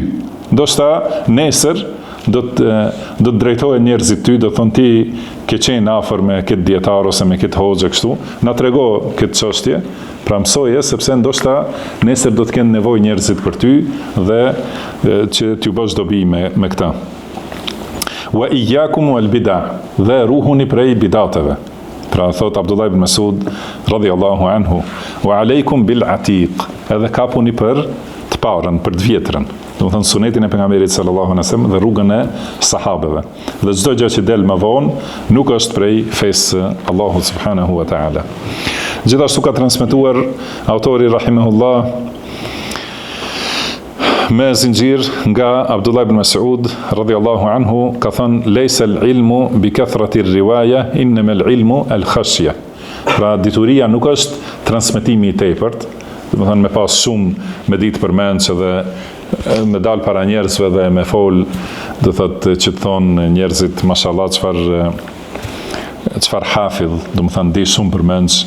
Ndoshta nesër do të drejtohen njerëzit ty, do thonë ti ke qenë afër me këtë dietar ose me këtë hoxhë kështu, na trego këtë çështje, pra mësoje, sepse ndoshta nesër do të kenë nevojë njerëzit për ty dhe që t'ju bësh dobi me këtë. Wa iyyakum wal bid'a, dhe ruhuni prej bidateve. Pra thot Abdullah ibn Mas'ud radhiyallahu anhu, wa aleikum bil atiq, edhe kapuni për të parën, për të vjetrën. Do të thënë sunetin e pejgamberit sallallahu alaihi wasallam dhe rrugën e sahabeve. Dhe çdo gjë që del më vonë nuk është prej fesë Allahut subhanahu wa taala. Gjithashtu ka transmetuar autori rahimahullah me zinxhir nga Abdullah ibn Mas'ud radhiyallahu anhu, ka thënë laysa al-ilmu bi kathrati ar-riwaya, innama al-ilmu al-khashya. Pra dituria nuk është transmetimi i tepërt, do të thënë me pas shumë me ditë përmendje dhe me dal para njerëzve dhe me fol, do thotë që të thonë njerëzit mashallah çfarë hafidh, do të thënë di shumë përmendje.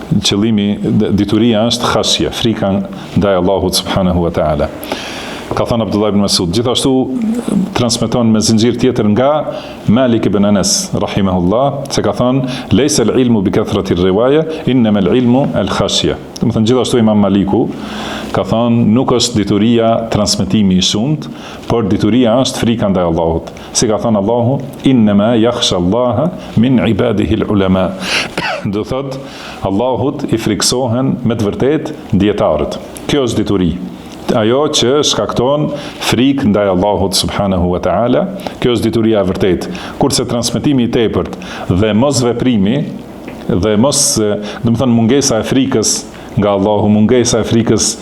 Qëllimi dituria është khashje, frika ndaj Allahut subhanahu wa taala. Ka thënë Abdullah ibn Mas'ud. Gjithashtu transmeton me zinxhir tjetër nga Malik ibn Anas rahimahullah, se ka thënë laysa al-ilmu bi kathrati ar-riwaya, innama al-ilmu al-khashya. Do të thënë gjithashtu Imam Maliku ka thënë nuk është dituria transmetimi i shumt, por dituria është frika ndaj Allahut. Si ka thënë Allahu, innama yakhsha Allaha min ibadihi al-ulama. Do thotë Allahut i friksohen me të vërtet dietarët. Kjo është dituri. Ajo që shkakton frikë ndaj Allahut subhanahu wa taala, kjo është dituria e vërtetë. Kurse transmetimi i tepërt dhe mos veprimi dhe mos, do të thënë mungesa e frikës nga Allahu, mungesa e frikës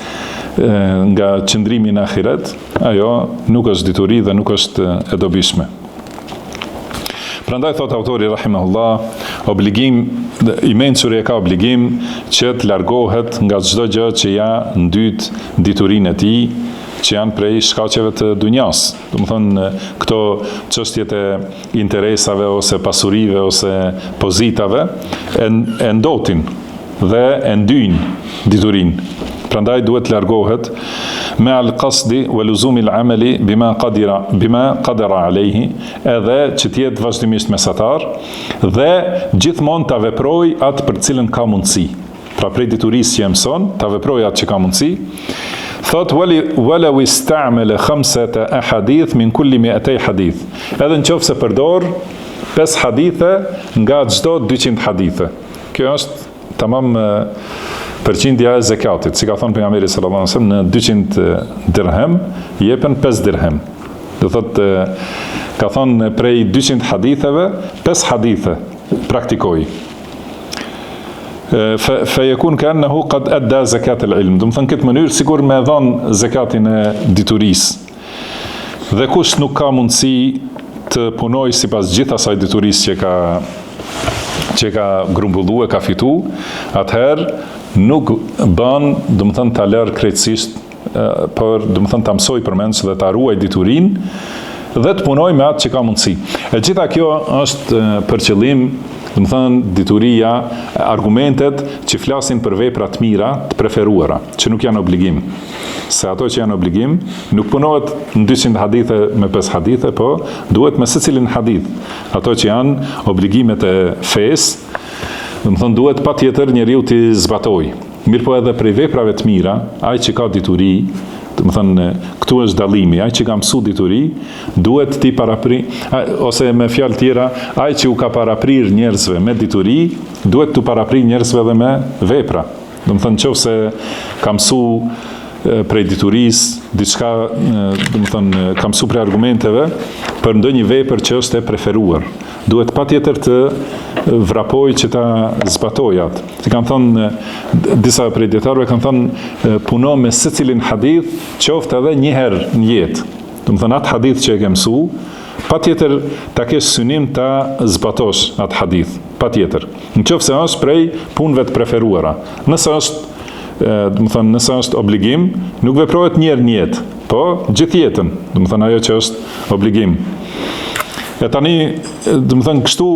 nga qëndrimi në ahiret, ajo nuk është dituri dhe nuk është e dobishme. Prandaj thot autori rahimahullah, obligim i mençuri e ka obligim që të largohet nga çdo gjë që ja ndyt diturinë e tij, që janë prej shkaqeve të dunjas. Do të thonë këto çështjet e interesave ose pasurive ose pozitave e ndotin dhe e ndyjnë diturinë. Prandaj duhet largohet me al-qasdi wa luzumi al-amali bima qadara alayhi, edhe që të jetë vazhdimisht mesatar dhe gjithmonë ta veproj atë për cilën ka mundësi. Pra prej diturisë që mëson, ta veproj atë që ka mundësi. Thot walau ista'mala 5 ahadith min kulli 200 hadith. Edhe nëse përdor 5 hadithe nga çdo 200 hadithe. Kjo është tamam përqindja e zekatit, si ka thënë pejgamberi sallallahu alajhi wasallam, në 200 dirhem jepen 5 dirhem. Do thotë ka thënë prej 200 haditheve 5 hadithe praktikoj. Fejekun ka'annahu qad adda zakat al-ilm. Do të thënë këtë mënyrë sigur me dhon zakatin e diturisë. Dhe kush nuk ka mundësi të punoj sipas gjithë asaj diturisë që që ka grumbullu e ka fitu, atëherë nuk bën, do të thënë, ta lërë krejtësisht, për, do të thënë, ta mësoj përmendës dhe ta ruaj diturinë dhe të punoj me atë që ka mundësi. E gjitha kjo është për qëllim, do të thënë, dituria, argumentet që flasin për vepra të mira, të preferuara, që nuk janë obligim. Se ato që janë obligim, nuk punohet në 200 hadithe me 5 hadithe, po duhet me secilin hadith. Ato që janë obligimet e fesë, do të thënë, duhet patjetër njeriu t'i zbatoj. Mirë po edhe prej veprave të mira, ai që ka dituri, do të thënë, këtu është dallimi, ai që ka mësu dituri, duhet t'i parapri, ose me fjalë tjera, ai që u ka paraprir njerëzve me dituri, duhet t'u parapri njerëzve edhe me vepra. Do të thënë, nëse ka mësu prej diturisë, diçka, do të thënë, ka mësu prej argumenteve për ndonjë vepër që është e preferuar. Duhet patjetër të vrapoj që ta zbatoj atë. Si kanë thënë disa prej dietarëve, kanë thënë puno me secilin hadith, qoftë edhe një herë në jetë. Do të thënë, atë hadith që e ke mësu, patjetër ta kesh synim ta zbatosh atë hadith, patjetër. Nëse është prej punëve të preferuara. Nëse është obligim, nuk veprohet një herë në jetë, po gjithë jetën, do të thënë, ajo që është obligim. E tani, do të thënë, kështu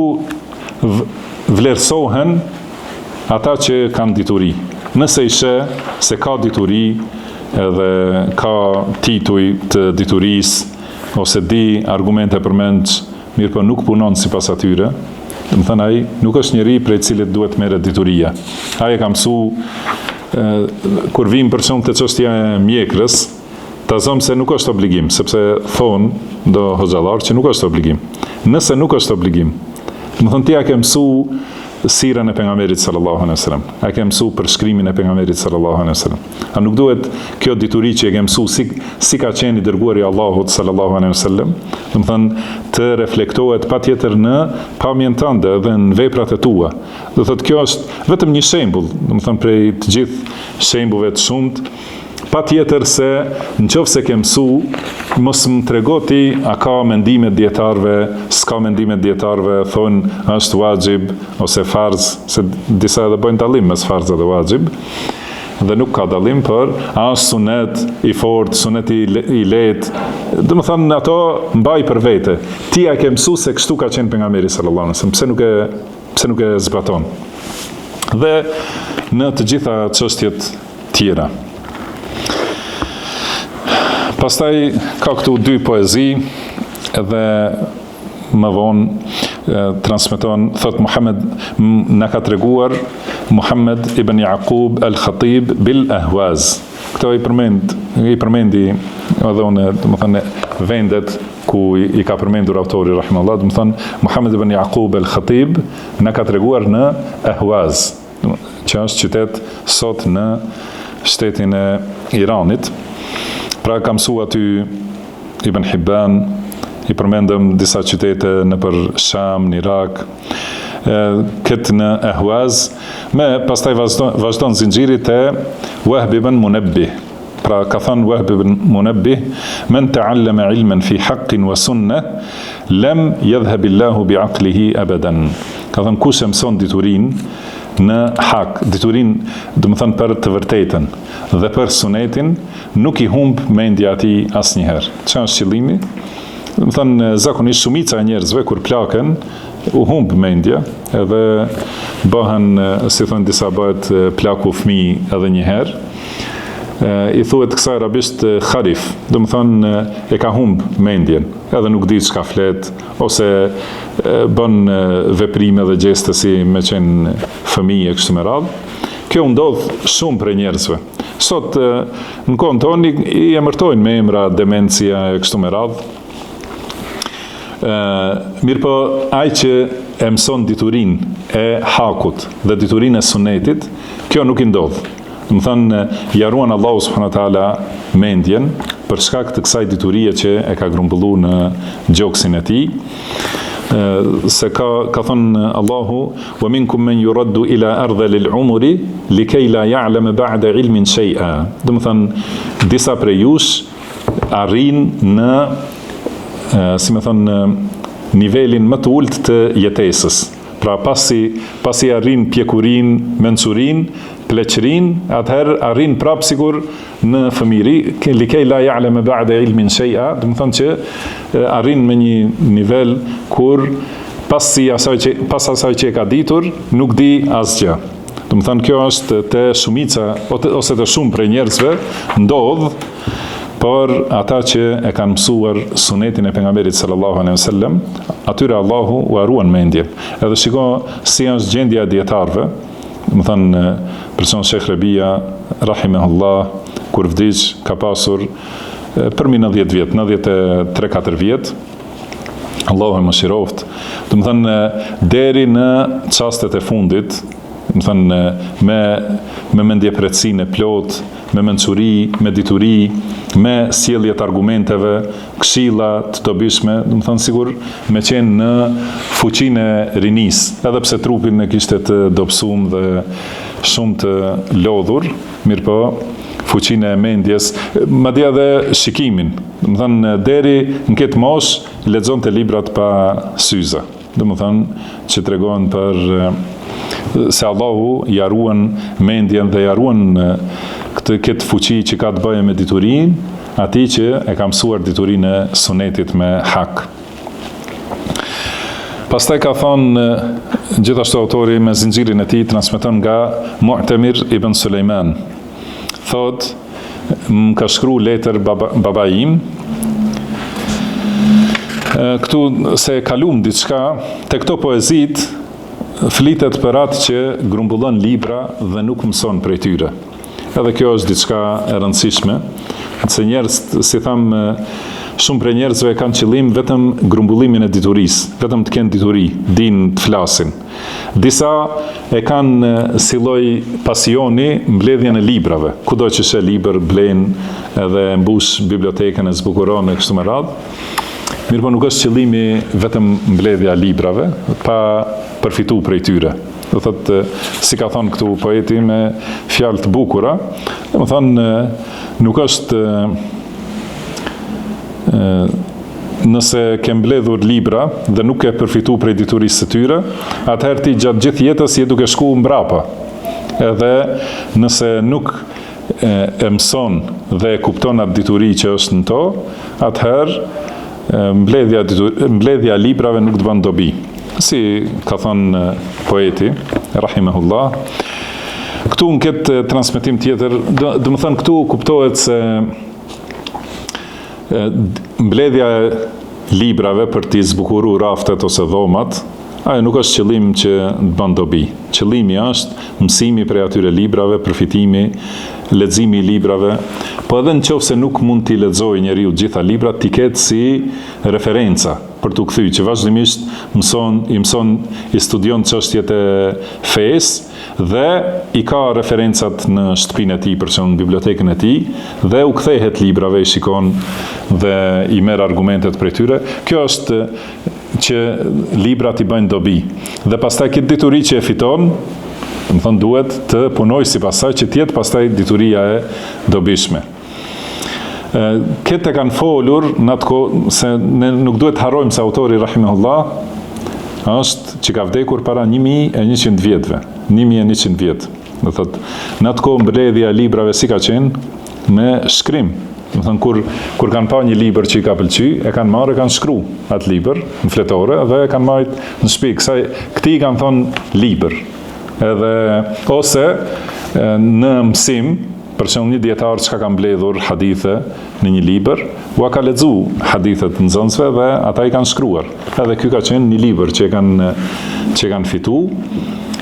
vlerësohen ata që kanë dituri. Nëse ishe se ka dituri edhe ka tituj të diturisë ose di argumente përmend, mirë po nuk punon sipas atyre, do të thënë, ai nuk është njeri prej cilit duhet merret dituria. Ai e ka mësu kur vim për shumë të çështja e mjekrës, ta zëm se nuk është obligim, sepse thonë do hoxhallar që nuk është obligim. Nëse nuk është obligim, do të thënë, ti a ke mësu sirën e pejgamberit sallallahu alaihi wasallam, a ke mësu përshkrimin e pejgamberit sallallahu alaihi wasallam. A nuk duhet kjo dituri që e ke mësu si ka qenë i dërguari i Allahut sallallahu alaihi wasallam, do të thënë, të reflektohet patjetër në pamjen tënde dhe në veprat e tua. Do thotë, kjo është vetëm një shembull, do të thënë, prej të gjithë shembullve të shumtë. Patjetër se nëse ke mësu, mos më tregoti a ka mendimet dietarëve, s'ka mendimet dietarëve, thonë është wajib ose farz, se disa edhe bëjnë dallim mes farz dhe wajib, dhe nuk ka dallim për a është sunet i fortë, sunet i lehtë. Do të thënë, ato mbaj për vete. Ti a ke mësu se kështu ka qenë pejgamberi sallallahu alaihi wasallam, pse nuk e zbaton. Dhe në të gjitha çështjet tjera. Pastaj ka këtu 2 poezi, edhe më vonë transmeton, thot Muhammed, na ka treguar Muhammed ibn Yaqub al-Khatib bil Ahwaz. Këto i përmendi edhe unë, do të thënë, vendet ku i ka përmendur autori rahimahullah, do të thënë Muhammed ibn Yaqub al-Khatib na ka treguar në Ahwaz, që është qytet sot në shtetin e Iranit. Pra ka mësu aty Ibn Hibban, i përmendëm disa qytete në për Sham, në Irak, këtë në Ahwaz, pastaj vazhdon zinxhiri te Wahb ibn Munabbih. Pra ka thënë Wahb ibn Munabbih, men ta'allama ilman fi haqqin wa sunnah, lam yadhhab Allahu bi'aqlihi abadan. Ka thënë, kush e mëson diturinë në hak, diturin, do të thënë, për të vërtetën dhe për sunetin, nuk i humb mendja ati asnjëherë. Çfarë është qëllimi? Do të thënë, zakonisht shumica e njerëzve kur plaken u humb mendja, edhe bëhen, si thënë disa, bëhet plaku fëmijë edhe një herë. I thuhet kësaj arabisht kharif, do të thënë, e ka humb mendjen, edhe nuk di çka flet, ose bën veprime dhe gjeste si me qenë fëmijë e kështu me radhë. Kjo ndodh shumë për njerëzve. Sot në kohën tonë i emërtojnë me emra demencia e kështu me radhë. Mirë po, ai që e mëson diturinë e hakut dhe diturinë e sunetit, kjo nuk i ndodh. Do të thënë, jaruan Allahu subhanahu wa taala mendjen për shkak të kësaj diturie që e ka grumbulluar në gjoksin e tij. Se ka thënë Allahu, wa minkum man yuraddu ila ardhil umri likay la ya'lam ba'da ilmin shay'a. Do të thënë, disa prej jush arrin në, si më thënë, nivelin më të ulët të jetesës. Pra pasi arrin pjekurin, mençurin, pleqërin, atëherë arrin prapë sigur në fëmiri, likej la ya'lama ba'da ilmin shay'a, do të thonë që arrin me një nivel kur pas asaj që e ka ditur, nuk di asgjë. Do të thonë kjo është te shumica ose te shumë prej njerëzve ndodh, por ata që e kanë mësuar sunetin e pejgamberit sallallahu alaihi wasallam, atyre Allahu u ruan mendjen. Edhe shiko si është gjendja e dietarëve. Do të thonë person Sheikh Rabia rahimahullah kur vdiq ka pasur përmi 90 vjet, 93-4 vjet. Allahu më shiroft. Do të thonë deri në çastet e fundit, do të thonë me mendjepretësinë e plot, me mençuri, me dituri, me sjellje të argumenteve, këshilla të dobishme, do të thonë sigur me qenë në fuqinë e rinisë, edhe pse trupin e kishte të dobësuar dhe shumë të lodhur, mirëpo fuqinë e mendjes, madje edhe shikimin. Do të thonë deri në këtë moshë lexonte librat pa syze. Do të thonë që tregojnë për se Allahu ja ruan mendjen dhe ja ruan këtë fuqi që ka të bëjë me diturinë, atij që e ka mësuar diturinë e sunetit me hak. Pastaj ka thonë gjithashtu autori me zinxhirin e tij transmeton nga Mu'tamir ibn Sulejman. Thot, më ka shkruar letër baba im, këtu se kalum diçka, te këto poezit flitet për atë që grumbullon libra dhe nuk mëson prej tyre. Edhe kjo është diçka e rëndësishme, se njerëz, si tham, shumë prej njerëzve kanë qëllim vetëm grumbullimin e diturisë, vetëm të kenë dituri, din të flasin. Disa e kanë si lloj pasioni mbledhjen e librave. Kudo që sheh libër, blen edhe mbush bibliotekën e zbukuron e kështu me radhë. Mirëpo nuk është qëllimi vetëm mbledhja e librave, pa përfitu prej tyre. Do thotë, si ka thonë këtu poeti me fjalë të bukura, do thonë nuk është nëse ke mbledhur libra dhe nuk ke përfitu prej diturisë së tyre, atëherë ti gjatë gjithë jetës je duke shku mbrapa. Edhe nëse nuk e mëson dhe e kupton atë dituri që është në to, atëherë mbledhja librave nuk të bën dobi. Si ka thonë poeti, rahimahullah, këtu në këtë transmetim tjetër, do të thënë këtu kuptohet se mbledhja e librave për t'i zbukuru raftet ose dhomat, ajo nuk është qëllim që të bën dobi. Qëllimi është mësimi prej atyre librave, përfitimi, leximi i librave, po edhe nëse nuk mund t'i lexojë njeriu gjitha librat, t'i ketë si referenca për t'u kthyr, që vazhdimisht i studion çështjet e fesë dhe i ka referencat në shtëpinë e tij, për shembull në bibliotekën e tij, dhe u kthehet librave, i shikon dhe i merr argumentet prej tyre. Kjo është që librat i bëjnë dobi. Dhe pastaj këtë dituri që e fiton, do të thonë duhet të punoj sipas saj që të jetë pastaj dituria e dobishme. Këtë e kanë folur në atë kohë, se ne nuk duhet të harrojmë se autori rahimahullah është që ka vdekur para 1100 vjetëve, 1100 vjetë. Do thotë, në atë kohë mbledhja e librave si ka qenë me shkrim. Do thënë kur kanë pa një libër që i ka pëlqy, e kanë marrë, e kanë shkru atë libër në fletore dhe e kanë marrë në shtëpi. Këti i kanë thonë libër. Edhe ose në mësim, për shembull një dietar që ka mbledhur hadithe në një libër, u ka lexu hadithet të nxënësve dhe ata i kanë shkruar. Edhe ky ka qenë një libër që kanë fitu.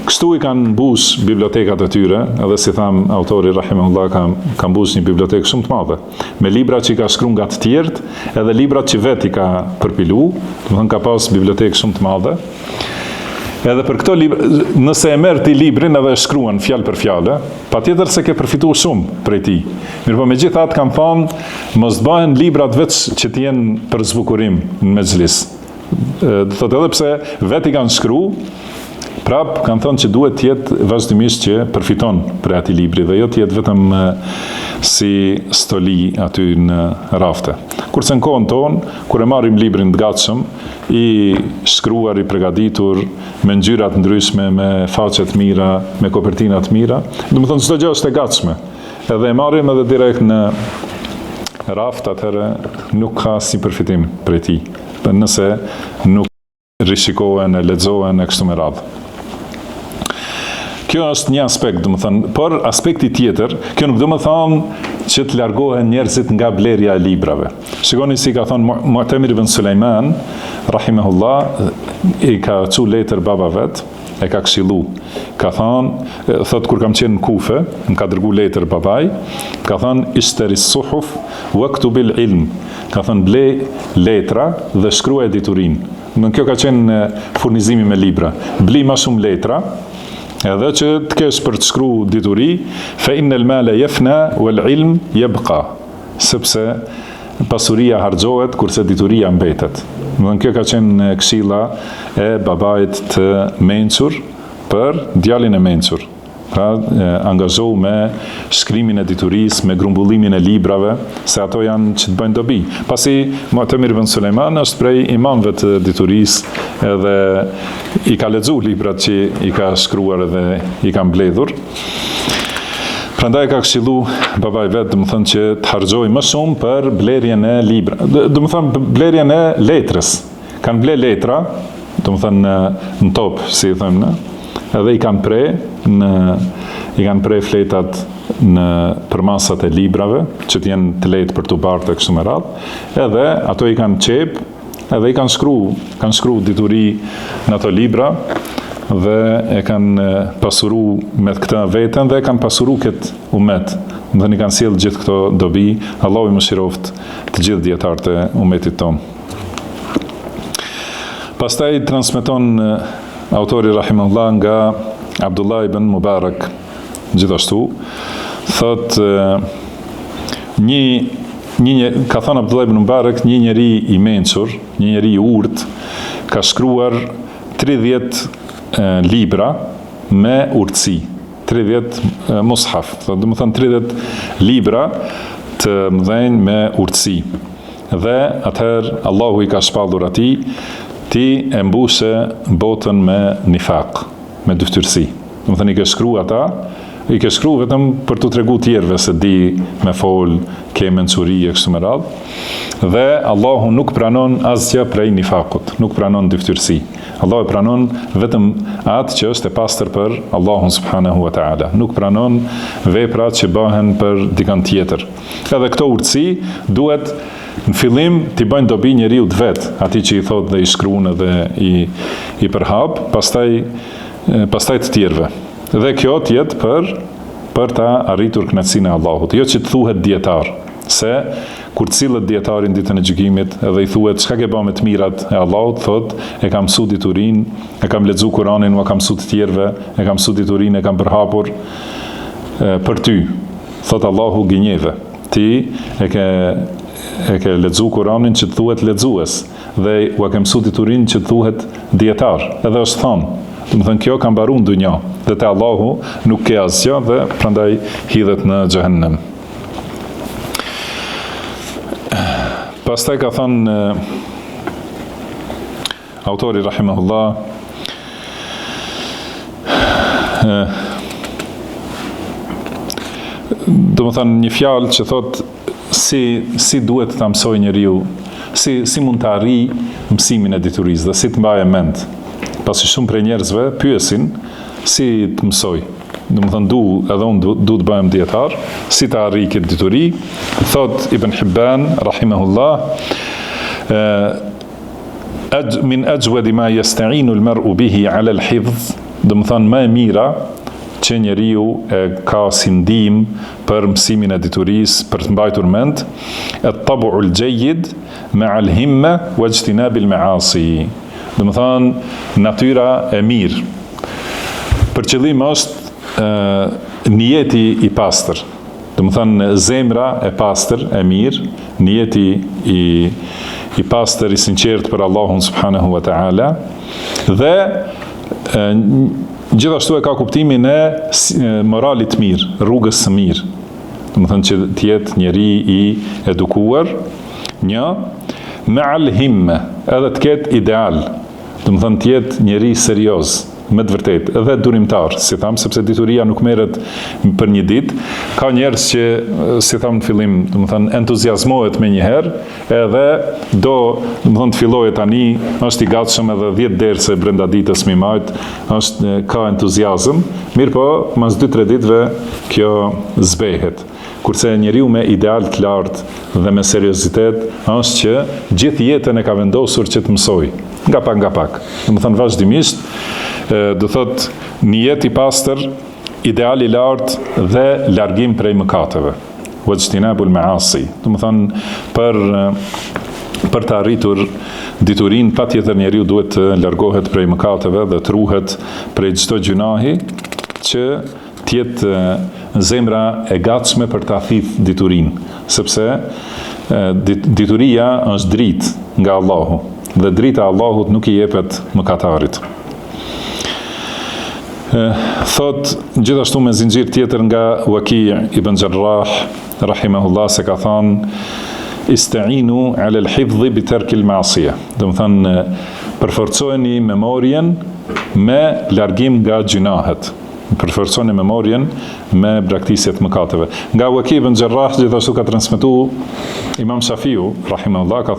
Kështu i kanë mbush bibliotekat e tyre, edhe si tham autori rahimahullah ka mbush një bibliotekë shumë të madhe, me libra që i ka shkruar nga të tjerët, edhe librat që vet i ka përpilu, do të thonë ka pas bibliotekë shumë të madhe. Edhe për këto libra, nëse e merr ti librin edhe e shkruan fjalë për fjalë, patjetër se ke përfituar shumë prej tij. Mirpo megjithatë kanë thonë, mos bëhen librat vetë që të jenë për zbukurim në mezhlis. Do thotë edhe pse vet i kanë shkruar, Prap kanë thënë që duhet të jetë vazhdimisht që përfiton për atij libri dhe jo të jetë vetëm si stoli aty në rafte. Kurse në kohën tonë, kur e marrim librin të gatshëm, i shkruar, i përgatitur, me ngjyra të ndryshme, me faqe të mira, me kopertina të mira, domethënë çdo gjë është e gatshme. Edhe e marrim edhe direkt në raft, atëherë nuk ka si përfitim prej tij. Nëse nuk rishikohen, e lexohen e kështu me radhë. Kjo është një aspekt, domethënë, por aspekti tjetër, kjo nuk do të thonë që të largohen njerëzit nga blerja e librave. Shikoni si ka thënë Mu'tamir ibn Sulejman, rahimahullah, i ka çu letër baba vet, e ka këshillu. Ka thënë, thot kur kam qenë në Kufe, më ka dërguar letër babai, ka thënë ishtari suhuf waktubil ilm. Ka thënë ble letra dhe shkruaj diturinë. Në kjo ka qenë furnizimi me libra. Bli më shumë letra, edhe që të kesh për të shkru dituri, fa innal mala yafna wal ilm yabqa, sepse pasuria harxohet kurse dituria mbetet. Dhe kjo ka qenë këshilla e babait të mençur për djalin e mençur. Pra, angazhohu me shkrimin e diturisë, me grumbullimin e librave, se ato janë që të bëjnë dobi. Pasi Mu'tamir ibn Sulejman është prej imamëve të diturisë, edhe i ka lexuar librat që i ka shkruar edhe i ka mbledhur. Prandaj ka këshillu babai vet, domethënë që të harxojë më shumë për blerjen e librave. Domethënë blerjen e letrës. Kanë ble letra, domethënë në top, si i thënë, edhe i kanë pre fletat në përmasat e librave, që të jenë të lehtë për të bartë kështu me radhë, edhe ato i kanë qep, edhe i kanë shkru dituri në ato libra, dhe e kanë pasuru me këta veten, dhe e kanë pasuru këtë umet, dhe i kanë sjellë gjithë këto dobi. Allahu i mëshiroft të gjithë dietarët e umetit tonë. Pastaj transmeton autori rahimahullah nga Abdullah ibn Mubarak, gjithashtu, thot ka thënë Abdullah ibn Mubarak, një njeri i mençur, një njeri i urt, ka shkruar 30 libra me urtësi, 30 mushaf, do të thënë 30 libra të mëdhenj me urtësi. Dhe atëherë Allahu i ka shpallur atij, ti e mbushe botën me nifaq, me dyftyrsi. Do të thënë i ke shkruar ata, i ke shkruar vetëm për t'u treguar tjerëve se di me fol, ke mençuri e kështu me radhë. Dhe Allahu nuk pranon asgjë prej nifakut, nuk pranon dyftyrsi. Allahu pranon vetëm atë që është e pastër për Allahun subhanahu wa taala. Nuk pranon veprat që bëhen për dikant tjetër. Edhe këto urtësi duhet në fillim t'i bëjnë dobi njeriu të vet, atij që i thot dhe i shkruan dhe i përhap, pastaj të tjerëve. Dhe kjo të jetë për ta arritur kënaqësinë e Allahut, jo që të thuhet dietar, se kur cilët dietarin ditën e gjykimit edhe i thuhet çka ke bërë me të mirat e Allahut, thot e kam mësuar diturinë, e kam lexuar Kur'anin, u kam mësuar të tjerëve, e kam mësuar diturinë, e kam përhapur për ty. Thot Allahu gënjeve, ti e ke lexuar Kur'anin që të thuhet lexues, dhe u ke mësuar diturinë që të thuhet dietar, edhe është thonë. Do të thënë kjo ka mbaruar ndonjë, dhe te Allahu nuk ke asgjë dhe prandaj hidhet në xhehenem. Pastaj ka thënë autori rahimahullah, do të thënë një fjalë që thot si duhet ta mësoj njeriu, si mund të arrijë mësimin e diturisë dhe si të mbajë mend. Pasi shumë prej njerëzve pyesin si të mësoj. Do të thënë edhe unë du të bëhem dietar, si të arrij këtë dituri. Thot Ibn Hibban rahimahullah, min ajwad ma yasta'inu al-mar'u bihi 'ala al-hifz, do të thënë më e mira që njeriu e ka si ndihmë për mësimin e diturisë, për të mbajtur mend, at-tabu'u al-jayyid ma'a al-himma wa ijtinab al-ma'asi. Do të thënë natyra e mirë. Për qëllim është niyeti i pastër. Do të thënë zemra e pastër, e mirë, niyeti i pastër, i sinqert për Allahun subhanahu wa taala, dhe Gjithashtu e ka kuptimin e moralit mirë, rrugës së mirë. Do të thënë që të jetë njeri i edukuar, ma'al himme, edhe të ketë ideal, do të thënë të jetë njeri serioz, me të vërtet, edhe durimtar, si tham, sepse dituria nuk merret për një ditë. Ka njerëz që, si tham në fillim, do të thënë entuziazmohet me një herë, edhe do të thënë të fillojë tani, është i gatshëm edhe 10 derse brenda ditës mi majt, ka entuziazëm, mirë po, mas 2-3 ditëve kjo zbehet. Kurse njeriu me ideal të lartë dhe me seriozitet është që gjithë jetën e ka vendosur që të mësoj, nga pak. Do të thënë vazhdimisht, do thot një jetë i pastër, ideal i lartë dhe largim prej mëkateve. Wajtinabul maasi. Do të thënë për të arritur diturinë, patjetër njeriu duhet të largohet prej mëkateve dhe të ruhet prej çdo gjunahi, që të jetë zemra e gatshme për ta thith diturinë, sepse dituria është dritë nga Allahu dhe drita e Allahut nuk i jepet mëkatarit. Thot gjithashtu me zinxhir tjetër nga Waki' ibn Jarrah rahimahullah se ka thënë ista'inu 'ala al-hifdh bi tark al-ma'siyah. Do të thënë përforcojeni memorien me largim nga gjunahet. Përforconi memorien me braktisje të mëkateve. Nga Waki' ibn Jarrah gjithashtu ka transmetuar Imam Shafiu rahimahullah ka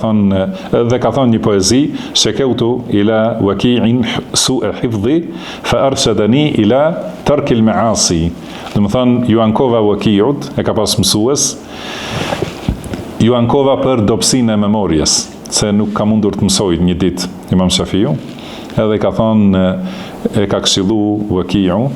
thënë një poezi, shekeutu ila Waki'in su'a hifdhi fa arshadani ila tark al-ma'asi. Do të thënë ju ankova Waki'ut, e ka pas mësues, ju ankova për dobësinë e memorjes, se nuk ka mundur të mësoj një ditë Imam Shafiu, edhe ka thënë e ka këshillu Waki'u,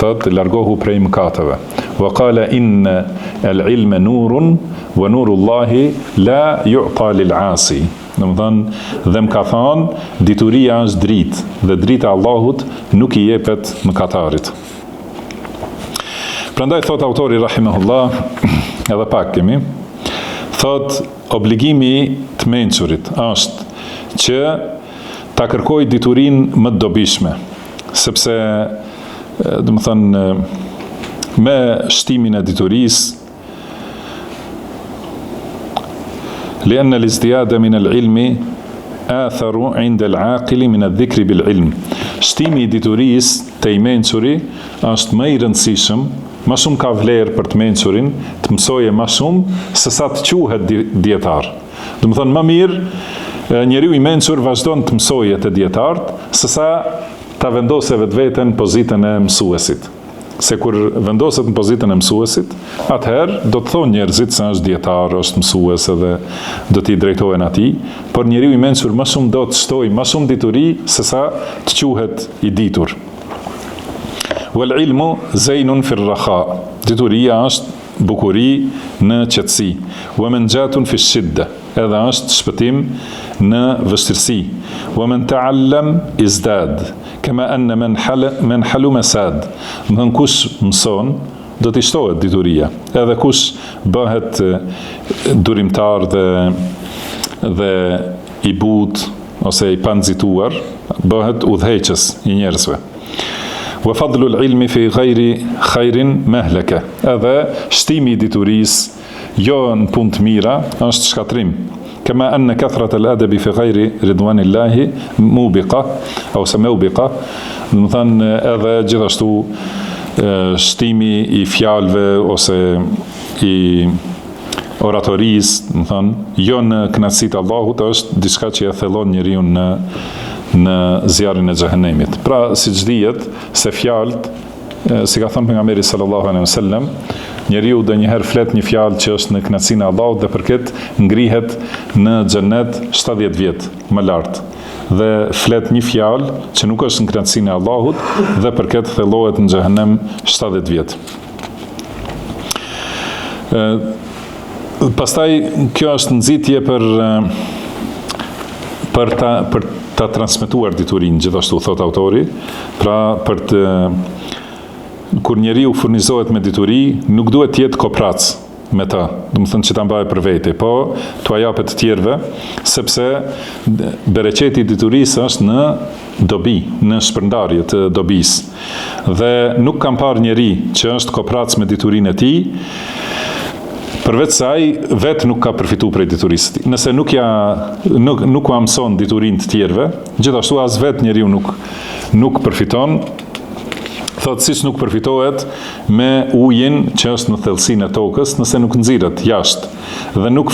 thotë largohu prej mëkateve. Wa qala inna al-ilma nurun wa nurullahi la yu'ta lil-'asi. Domethënë dhe më ka thënë dituria është dritë dhe drita e Allahut nuk i jepet mëkatarit. Prandaj thot autori rahimahullah, edhe pak kemi, thot obligimi të mençurit është që ta kërkoj diturinë më të dobishme, sepse do të thënë me shtimin e diturisë لأن الازدياد من العلم آثر عند العاقل من الذكر بالعلم. Shtimi i diturisë te i mençuri është më i rëndësishëm, më shumë ka vlerë për të mençurin, të mësojë më shumë se sa të quhet dietar. Do të thënë më mirë njeriu i mençur vazhdon të mësojë te dietarët sesa ta vendosë vetveten pozitën e mësuesit. Se kur vendoset në pozitën e mësuesit, atëherë do të thonë njerëzit se është dietar, është mësues edhe do t'i drejtohen atij, por njeriu i mençur më shumë do të shtojë më shumë dituri sesa të quhet i ditur. Wal ilmu zainun fi ar-raha. Dituria është bukuri në qetësi. Wa manjatun fi ash-shidda. Edhe është shpëtim në vështirësi. Wa man ta'allam izdad. Kama anna man haluma sad. Në kush mëson do t'i shtohet dituria. Edhe kush bëhet durimtar dhe i butë ose i panxituar, bëhet udhëheqës i njerëzve. Wa fadlu al-ilmi fi ghayri khairin mahlaka. Edhe shtimi i diturisë jo në punë të mira është shkatrim. Kama anna kathrat al-adabi fi ghayri ridwanillahi mubiqa ose mubiqa. Do të thënë edhe gjithashtu shtimi i fjalëve ose i oratorisë, do të thënë jo në kënaqësitë e Allahut, është diçka që e thellon njeriu në zjarrin e xhehenemit. Pra siç dihet se fjalët, si ka thënë pejgamberi sallallahu alaihi wasallam, njeriu do njëherë flet një fjalë që është në kënaqësinë e Allahut dhe për këtë ngrihet në xhenet 70 vjet më lart. Dhe flet një fjalë që nuk është në kënaqësinë e Allahut dhe për këtë thellohet në xhehenem 70 vjet. Pastaj kjo është nxitje për ta transmetuar diturinë, gjithashtu thot autori, pra për të kur njeriu furnizohet me dituri, nuk duhet të jetë koprac, me ta, do të thënë që ta mbajë për vete, po t'ua japet të tjerëve, sepse bereqeti i diturisë është në dobi, në shpërndarje të dobisë. Dhe nuk kam parë njeri që është koprac me diturinë e tij, përveç se ai vetë nuk ka përfituar prej diturisë së tij. Nëse nuk ua mëson diturinë të tjerëve, gjithashtu as vetë njeriu nuk përfiton. Thotë siç nuk përfitohet me ujin që është në thellësinë e tokës nëse nuk nxirret jashtë, dhe nuk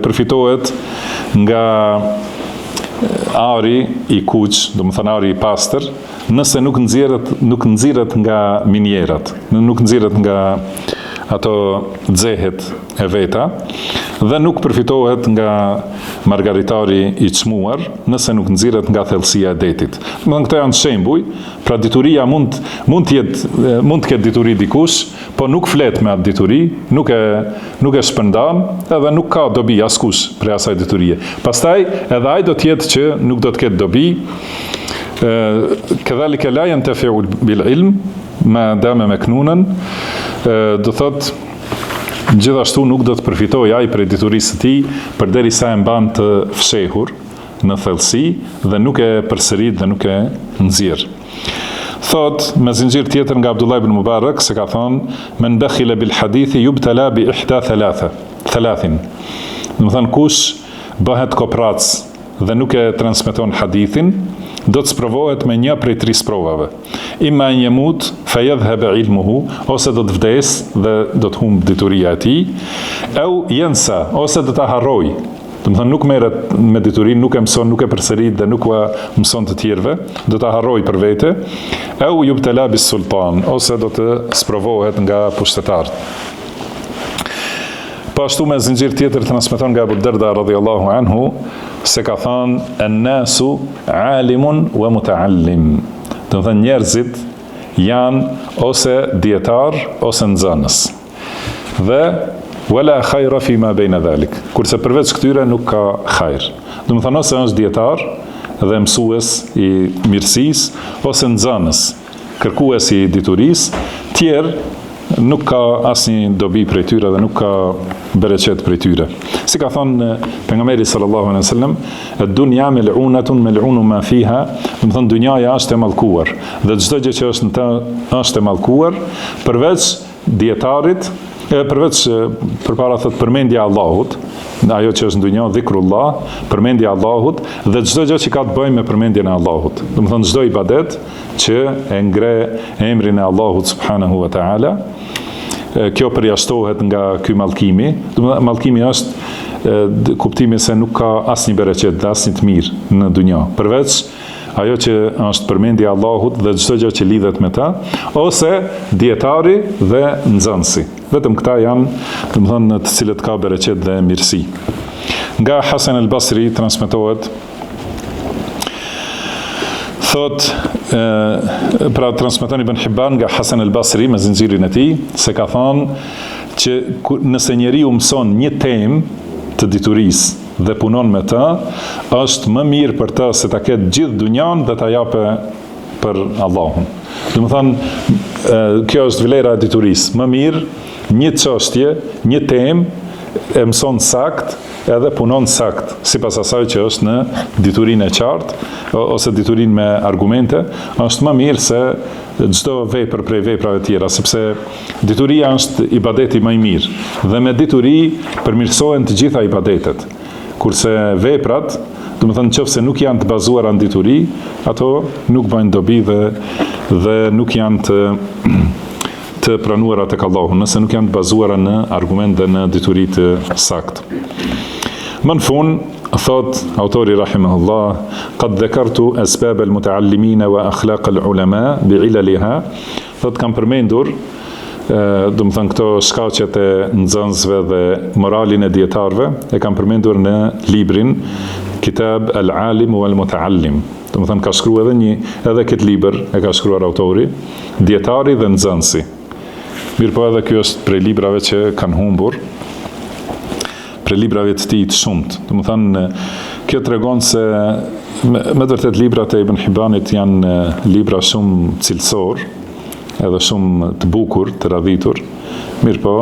përfitohet nga ari i kuq, do të thënë ari i pastër, nëse nuk nxirret nga minierat, nuk nxirret nga ato xehet e veta, dhe nuk përfitohet nga margaritari i çmuar nëse nuk nxirret nga thellësia e detit. Domethënë këto janë shembuj, pra dituria mund të ketë dituri dikush, po nuk flet me atë dituri, nuk e shpërndan, edhe nuk ka dobi askush prej asaj diturie. Pastaj edhe ai do të jetë që nuk do të ketë dobi. Kedhalika la yantafi'u bil ilm ma dama maknunan, do thot gjithashtu nuk do të përfitojë ai prej diturisë së tij përderisa e mban të fshehur në thellësi dhe nuk e përsërit dhe nuk e nxjerr. Thot me zinxhir tjetër nga Abdullah ibn Mubarak se ka thonë men bakhila bil hadithi yubtala bi ihda thalathin. Do të thonë kush bëhet koprac dhe nuk e transmeton hadithin, do të sprovohet me një prej 3 sprovave. Imma an yamut fa yadhhab ilmuhu, ose do të vdes dhe do të humb dituria e tij, au yansa, ose do ta harroj. Do të thonë nuk merret me diturinë, nuk e mëson, nuk e përsërit dhe nuk ua mëson të tjerëve, do ta harroj për vete, au yubtala bis sultan, ose do të sprovohet nga pushtetarët. Po ashtu me zinxhir tjetër transmeton nga Abu Darda radhiyallahu anhu se ka thënë an-nasu alimun wa muta'allim. Do të thënë njerëzit janë ose dietar ose nxënës. Dhe wala khayra fi ma bayna dhalik. Kurse përveç këtyre nuk ka hajër. Do të thënë ose është dietar dhe mësues i mirësisë ose nxënës, kërkues i diturisë, tjerë nuk ka asnjë dobi prej tyre dhe nuk ka bereqet prej tyre. Si ka thonë pejgamberi sallallahu alaihi wasallam, ad-dunya mal'unatun mal'unu ma fiha, do të thonë dunjaja është e mallkuar dhe çdo gjë që është në të është e mallkuar, përveç dietarit, përveç përpara thot përmendja e Allahut, ajo që është në dunjë dhikrullah, përmendja e Allahut dhe çdo gjë që ka të bëjë me përmendjen e Allahut. Do të thonë çdo ibadet që e ngre emrin e Allahut subhanahu wa taala, kjo përjashtohet nga ky mallkimi. Do të thonë mallkimi është kuptimi se nuk ka asnjë bereqet dhe asnjë të mirë në dunjë, përveç ajo që është përmendja e Allahut dhe çdo gjë që lidhet me ta, ose dietari dhe nxënësi. Vetëm këta janë, do të thonë, të cilët ka bereqet dhe mirësi. Nga Hasan al-Basri transmetohet, thot, pra transmeton Ibn Hibban nga Hasan al-Basri me zinxhirin e tij, se ka thonë që nëse njeriu mëson një temë të diturisë dhe punon me të, është më mirë për të se ta ketë gjithë dunjan dhe ta jape për Allahun. Do të thonë, kjo është vlera e diturisë. Më mirë një çështje, një temë e mëson sakt edhe punon sakt, sipas asaj që është në diturinë e qartë ose diturinë me argumente, është më mirë se çdo vepër prej veprave tjera, sepse dituria është ibadeti më i mirë dhe me dituri përmirësohen të gjitha ibadetet. Kurse veprat, do të thënë nëse nuk janë të bazuara në dituri, ato nuk bëjnë dobi dhe nuk janë të pranuara tek Allahu, nëse nuk janë të bazuara në argument dhe në dituri të saktë. Më në fund, thot autori rahimahullah, qad dhakartu asbab al-muta'allimin wa akhlaq al-ulama bi'ilaliha, thot kam përmendur do të thënë këto shkaqet e nxënësve dhe moralin e dietarëve e kam përmendur në librin Kitab al-Alim wal Muta'allim. Do të thënë ka shkruar edhe këtë libër e ka shkruar autori, dietari dhe nxënësi. Mirpo edhe ky është prej librave që kanë humbur, prej librave të tij të shumtë. Do të thënë kjo tregon se me vërtet librat e Ibn Hibbanit janë libra shumë cilësor, edhe shumë të bukur, të radhitur. Mirpo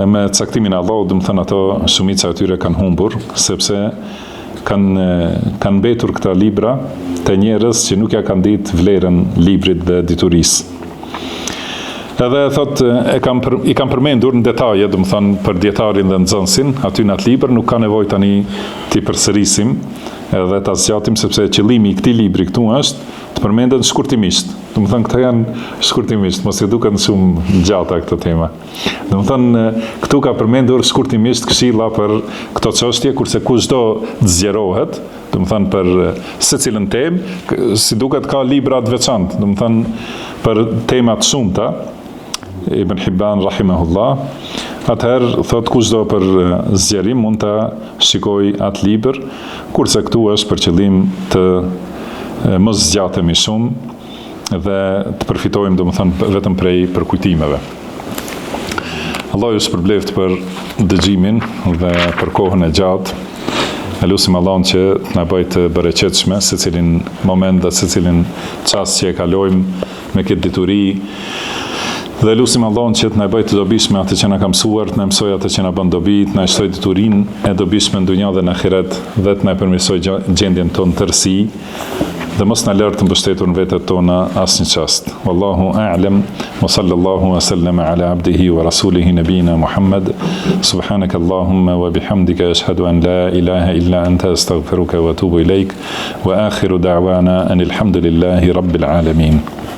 me caktimin e Allahut, do të thënë ato shumica e tyre kanë humbur, sepse kanë mbetur këta libra të njerëz që nuk ja kanë ditë vlerën librit dhe diturisë. Edhe thot, i kam përmendur në detaje, do të thënë për dietarin dhe nxënësin, aty në atë libër nuk ka nevojë tani ti përsërisim edhe ta zgjatim, sepse qëllimi i këtij libri këtu është të përmendet shkurtimisht. Do të thënë këta janë shkurtimisht, mos e duken shumë gjata këto tema. Do të thënë këtu ka përmendur shkurtimisht këshilla për këto çështje, kurse kushdo të zgjerohet, do të thënë për secilën temë, si duket ka libra të veçantë, do të thënë për tema të shumta, Ibn Hibban rahimahullah, atëherë thot kushdo për zgjerim mund ta shikoj atë libër, kurse këtu është për qëllim të mos zgjatemi shumë dhe të përfitojmë domethënë vetëm prej përkujtimeve. Allah ju shpërbleft për dëgjimin dhe për kohën e gjatë. Ne lutim Allahun që na bëj të bereqetshme secilin moment dhe secilin çast që e kalojmë me këtë dituri. Dhe lutim Allahun që të na bëj të dobishme atë që na ka mësuar, të na mësoj atë që na bën dobi, të na shtoj diturinë e dobishme në dunjë dhe në ahiret, dhe të na përmirësoj gjendjen tonë tërësi, dhe mos na lër të mbështetur në vetët tona asnjë çast. Wallahu a'lam, wa sallallahu wa sallama ala abdihi wa rasulihi nabina Muhammad. Subhanaka Allahumma wa bihamdika ashhadu an la ilaha illa anta astaghfiruka wa atubu ilaik, wa akhiru da'wana anil hamdulillahi rabbil alamin.